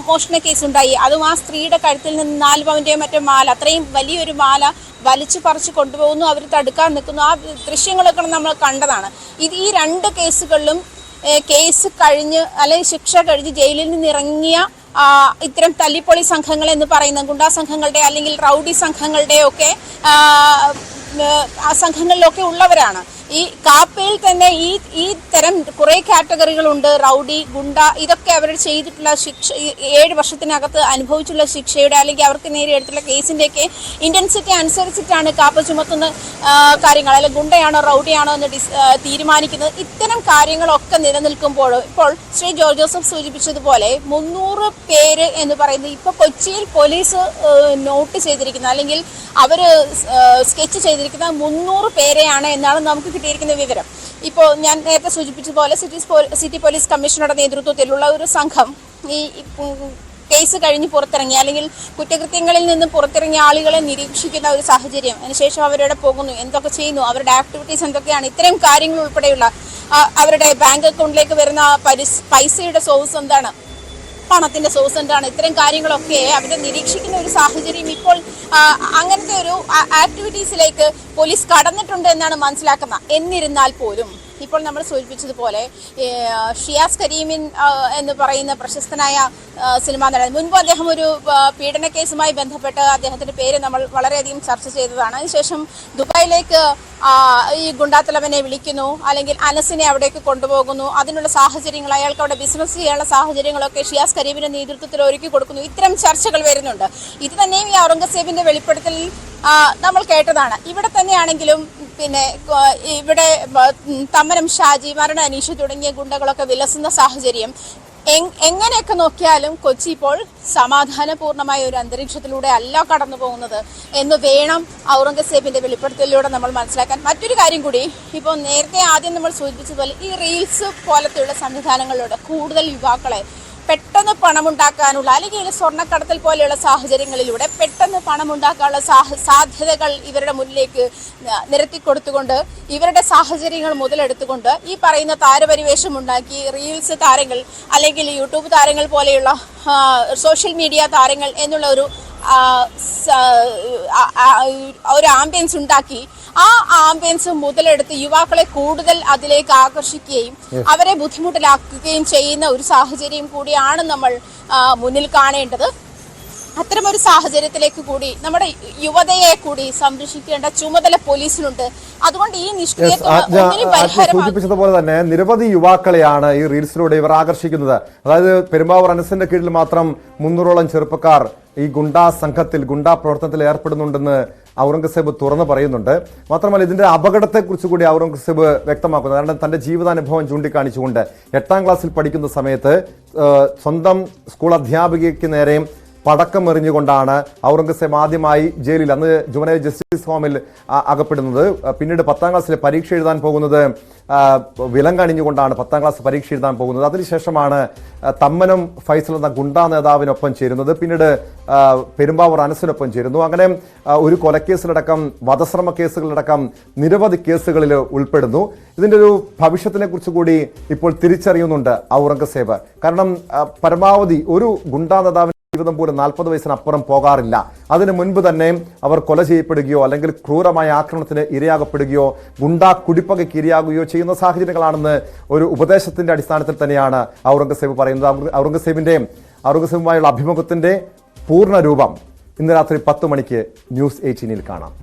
മോഷണ കേസുണ്ടായി. അതും ആ സ്ത്രീയുടെ കഴുത്തിൽ നിന്ന് 4 പവൻ്റെയോ മറ്റോ മാല, അത്രയും വലിയൊരു മാല വലിച്ചു പറിച്ച് കൊണ്ടുപോകുന്നു, അവർ തടുക്കാൻ നിൽക്കുന്നു. ആ ദൃശ്യങ്ങളൊക്കെ നമ്മൾ കണ്ടതാണ്. ഈ 2 കേസുകളിലും കേസ് കഴിഞ്ഞ് അല്ലെങ്കിൽ ശിക്ഷ കഴിഞ്ഞ് ജയിലിൽ നിന്ന് ഇറങ്ങിയ ഇത്തരം തല്ലിപ്പൊളി സംഘങ്ങൾ എന്ന് പറയുന്ന ഗുണ്ടാ സംഘങ്ങളുടെ അല്ലെങ്കിൽ റൗഡി സംഘങ്ങളുടെയൊക്കെ സംഘങ്ങളിലൊക്കെ ഉള്ളവരാണ്. ഈ കാപ്പയിൽ തന്നെ ഈ തരം കുറേ കാറ്റഗറികളുണ്ട്. റൗഡി, ഗുണ്ട, ഇതൊക്കെ അവർ ചെയ്തിട്ടുള്ള ശിക്ഷ 7 വർഷത്തിനകത്ത് അനുഭവിച്ചുള്ള ശിക്ഷയുടെ അല്ലെങ്കിൽ അവർക്ക് നേരെ എടുത്തുള്ള കേസിൻ്റെയൊക്കെ ഇൻറ്റൻസിറ്റി അനുസരിച്ചിട്ടാണ് കാപ്പ ചുമത്തുന്ന കാര്യങ്ങൾ, അല്ലെങ്കിൽ ഗുണ്ടയാണോ റൗഡിയാണോ എന്ന് തീരുമാനിക്കുന്നത്. ഇത്തരം കാര്യങ്ങളൊക്കെ നിലനിൽക്കുമ്പോഴും ഇപ്പോൾ ശ്രീ ജോർജ് ജോസഫ് സൂചിപ്പിച്ചതുപോലെ 300 പേര് എന്ന് പറയുന്നത് ഇപ്പോൾ കൊച്ചിയിൽ പോലീസ് നോട്ട് ചെയ്തിരിക്കുന്നത് അല്ലെങ്കിൽ അവർ സ്കെച്ച് ചെയ്തിരിക്കുന്ന 300 പേരെയാണ് എന്നാണ് നമുക്ക് കിട്ടിയിരിക്കുന്ന വിവരം. ഇപ്പോൾ ഞാൻ നേരത്തെ സൂചിപ്പിച്ചതുപോലെ സിറ്റി പോലീസ് കമ്മീഷണറുടെ നേതൃത്വത്തിലുള്ള ഒരു സംഘം ഈ കേസ് കഴിഞ്ഞ് പുറത്തിറങ്ങി അല്ലെങ്കിൽ കുറ്റകൃത്യങ്ങളിൽ നിന്ന് പുറത്തിറങ്ങിയ ആളുകളെ നിരീക്ഷിക്കുന്ന ഒരു സാഹചര്യം, അതിനുശേഷം അവരുടെ പോകുന്നു, എന്തൊക്കെ ചെയ്യുന്നു, അവരുടെ ആക്ടിവിറ്റീസ് എന്തൊക്കെയാണ്, ഇത്തരം കാര്യങ്ങൾ ഉൾപ്പെടെയുള്ള അവരുടെ ബാങ്ക് അക്കൗണ്ടിലേക്ക് വരുന്ന പൈസയുടെ സോഴ്സ് എന്താണ്, പണത്തിന്റെ സോഴ്സ് എന്താണ്, ഇത്തരം കാര്യങ്ങളൊക്കെ അവരെ നിരീക്ഷിക്കുന്ന ഒരു സാഹചര്യം ഇപ്പോൾ അങ്ങനത്തെ ഒരു ആക്ടിവിറ്റീസിലേക്ക് പോലീസ് കടന്നിട്ടുണ്ട് എന്നാണ് മനസ്സിലാക്കുന്നത്. എന്നിരുന്നാൽ പോലും ഇപ്പോൾ നമ്മൾ സൂചിപ്പിച്ചതുപോലെ ഷിയാസ് കരീമിൻ എന്ന് പറയുന്ന പ്രശസ്തനായ സിനിമാ നടൻ, മുൻപ് അദ്ദേഹം ഒരു പീഡന കേസുമായി ബന്ധപ്പെട്ട് അദ്ദേഹത്തിന്റെ പേര് നമ്മൾ വളരെയധികം ചർച്ച ചെയ്തതാണ്. അതിനുശേഷം ദുബായിലേക്ക് ഈ ഗുണ്ടാത്തലവനെ വിളിക്കുന്നു, അല്ലെങ്കിൽ അനസിനെ അവിടേക്ക് കൊണ്ടുപോകുന്നു, അതിനുള്ള സാഹചര്യങ്ങൾ, അയാൾക്ക് അവിടെ ബിസിനസ് ചെയ്യാനുള്ള സാഹചര്യങ്ങളൊക്കെ ഷിയാസ് കരീമിന്റെ നേതൃത്വത്തിൽ ഒരുക്കി കൊടുക്കുന്നു. ഇത്തരം ചർച്ചകൾ വരുന്നുണ്ട്. ഇത് തന്നെയും ഈ ഔറംഗസേബിന്റെ വെളിപ്പെടുത്തലിൽ നമ്മൾ കേട്ടതാണ്. ഇവിടെ തന്നെയാണെങ്കിലും പിന്നെ ഇവിടെ തമ്മനം ഷാജി, മരണ അനീഷ് തുടങ്ങിയ ഗുണ്ടകളൊക്കെ വിലസുന്ന സാഹചര്യം. എങ്ങനെയൊക്കെ നോക്കിയാലും കൊച്ചി ഇപ്പോൾ സമാധാനപൂർണമായ ഒരു അന്തരീക്ഷത്തിലൂടെ അല്ല കടന്നു പോകുന്നത് എന്ന് വേണം ഔറംഗസേബിന്റെ വെളിപ്പെടുത്തലിലൂടെ നമ്മൾ മനസ്സിലാക്കാൻ. മറ്റൊരു കാര്യം കൂടി, ഇപ്പോൾ നേരത്തെ ആദ്യം നമ്മൾ സൂചിപ്പിച്ചതുപോലെ ഈ റീൽസ് പോലത്തെയുള്ള സംവിധാനങ്ങളിലൂടെ കൂടുതൽ യുവാക്കളെ പെട്ടെന്ന് പണമുണ്ടാക്കാനുള്ള അല്ലെങ്കിൽ സ്വർണ്ണക്കടത്തൽ പോലെയുള്ള സാഹചര്യങ്ങളിലൂടെ പെട്ടെന്ന് പണമുണ്ടാക്കാനുള്ള സാധ്യതകൾ ഇവരുടെ മുന്നിലേക്ക് നിരത്തിക്കൊടുത്തുകൊണ്ട് ഇവരുടെ സാഹചര്യങ്ങൾ മുതലെടുത്തുകൊണ്ട് ഈ പറയുന്ന താരപരിവേഷം ഉണ്ടാക്കി റീൽസ് താരങ്ങൾ അല്ലെങ്കിൽ യൂട്യൂബ് താരങ്ങൾ പോലെയുള്ള സോഷ്യൽ മീഡിയ താരങ്ങൾ എന്നുള്ള ഒരു ആംബിയൻസ് ഉണ്ടാക്കി ആ ആംബിയൻസ് മുതലെടുത്ത് യുവാക്കളെ കൂടുതൽ അതിലേക്ക് ആകർഷിക്കുകയും അവരെ ബുദ്ധിമുട്ടിലാക്കുകയും ചെയ്യുന്ന ഒരു സാഹചര്യം കൂടിയാണ് നമ്മൾ മുന്നിൽ കാണേണ്ടത്. അത്തരമൊരു സാഹചര്യത്തിലേക്ക് കൂടി നമ്മുടെ യുവതയെ കൂടി സംരക്ഷിക്കേണ്ട ചുമതല പോലീസിനുണ്ട്. അതുകൊണ്ട് ഈ സൂചിപ്പിച്ചതുപോലെ തന്നെ നിരവധി യുവാക്കളെയാണ് ഈ റീൽസിലൂടെ ഇവർ ആകർഷിക്കുന്നത്. അതായത് പെരുമ്പാവൂർ അനസിന്റെ കീഴിൽ മാത്രം 300ഓളം ചെറുപ്പക്കാർ ഈ ഗുണ്ടാ സംഘത്തിൽ ഗുണ്ടാ പ്രവർത്തനത്തിൽ ഏർപ്പെടുന്നുണ്ടെന്ന് ഔറംഗസേബ് തുറന്നു പറയുന്നുണ്ട്. മാത്രമല്ല ഇതിന്റെ അപകടത്തെക്കുറിച്ച് കൂടി ഔറംഗസേബ് വ്യക്തമാക്കുന്നു. കാരണം തന്റെ ജീവിതാനുഭവം ചൂണ്ടിക്കാണിച്ചുകൊണ്ട് 8ാം ക്ലാസ്സിൽ പഠിക്കുന്ന സമയത്ത് സ്വന്തം സ്കൂൾ അധ്യാപികയ്ക്ക് നേരെ പടക്കം എറിഞ്ഞുകൊണ്ടാണ് ഔറംഗസേബ് ആദ്യമായി ജയിലിൽ, അന്ന് ജുവനൈൽ ജസ്റ്റിസ് ഹോമിൽ അകപ്പെടുന്നത്. പിന്നീട് 10ാം ക്ലാസ്സിലെ പരീക്ഷ എഴുതാൻ പോകുന്നത് വിലങ്ങണിഞ്ഞുകൊണ്ടാണ് 10ാം ക്ലാസ് പരീക്ഷ എഴുതാൻ പോകുന്നത്. അതിനുശേഷമാണ് തമ്മനം ഫൈസൽ എന്ന ഗുണ്ടാ നേതാവിനൊപ്പം ചേരുന്നത്. പിന്നീട് പെരുമ്പാവൂർ അനസിനൊപ്പം ചേരുന്നു. അങ്ങനെ ഒരു കൊലക്കേസിലടക്കം വധശ്രമ കേസുകളിലടക്കം നിരവധി കേസുകളിൽ ഉൾപ്പെടുന്നു. ഇതിൻ്റെ ഒരു ഭവിഷ്യത്തിനെ കുറിച്ച് കൂടി ഇപ്പോൾ തിരിച്ചറിയുന്നുണ്ട് ഔറംഗസേബ്. കാരണം പരമാവധി ഒരു ഗുണ്ടാ നേതാവിന് ജീവിതം പോലും 40 വയസ്സിനപ്പുറം പോകാറില്ല. അതിനു മുൻപ് തന്നെ അവർ കൊല ചെയ്യപ്പെടുകയോ അല്ലെങ്കിൽ ക്രൂരമായ ആക്രമണത്തിന് ഇരയാകപ്പെടുകയോ ഗുണ്ടാ കുടിപ്പകയ്ക്ക് ഇരയാകുകയോ ചെയ്യുന്ന സാഹചര്യങ്ങളാണെന്ന് ഒരു ഉപദേശത്തിന്റെ അടിസ്ഥാനത്തിൽ തന്നെയാണ് ഔറംഗസേബ് പറയുന്നത്. ഔറംഗസേബുമായുള്ള അഭിമുഖത്തിന്റെ പൂർണ്ണ രൂപം ഇന്ന് രാത്രി 10 മണിക്ക് ന്യൂസ് 18 കാണാം.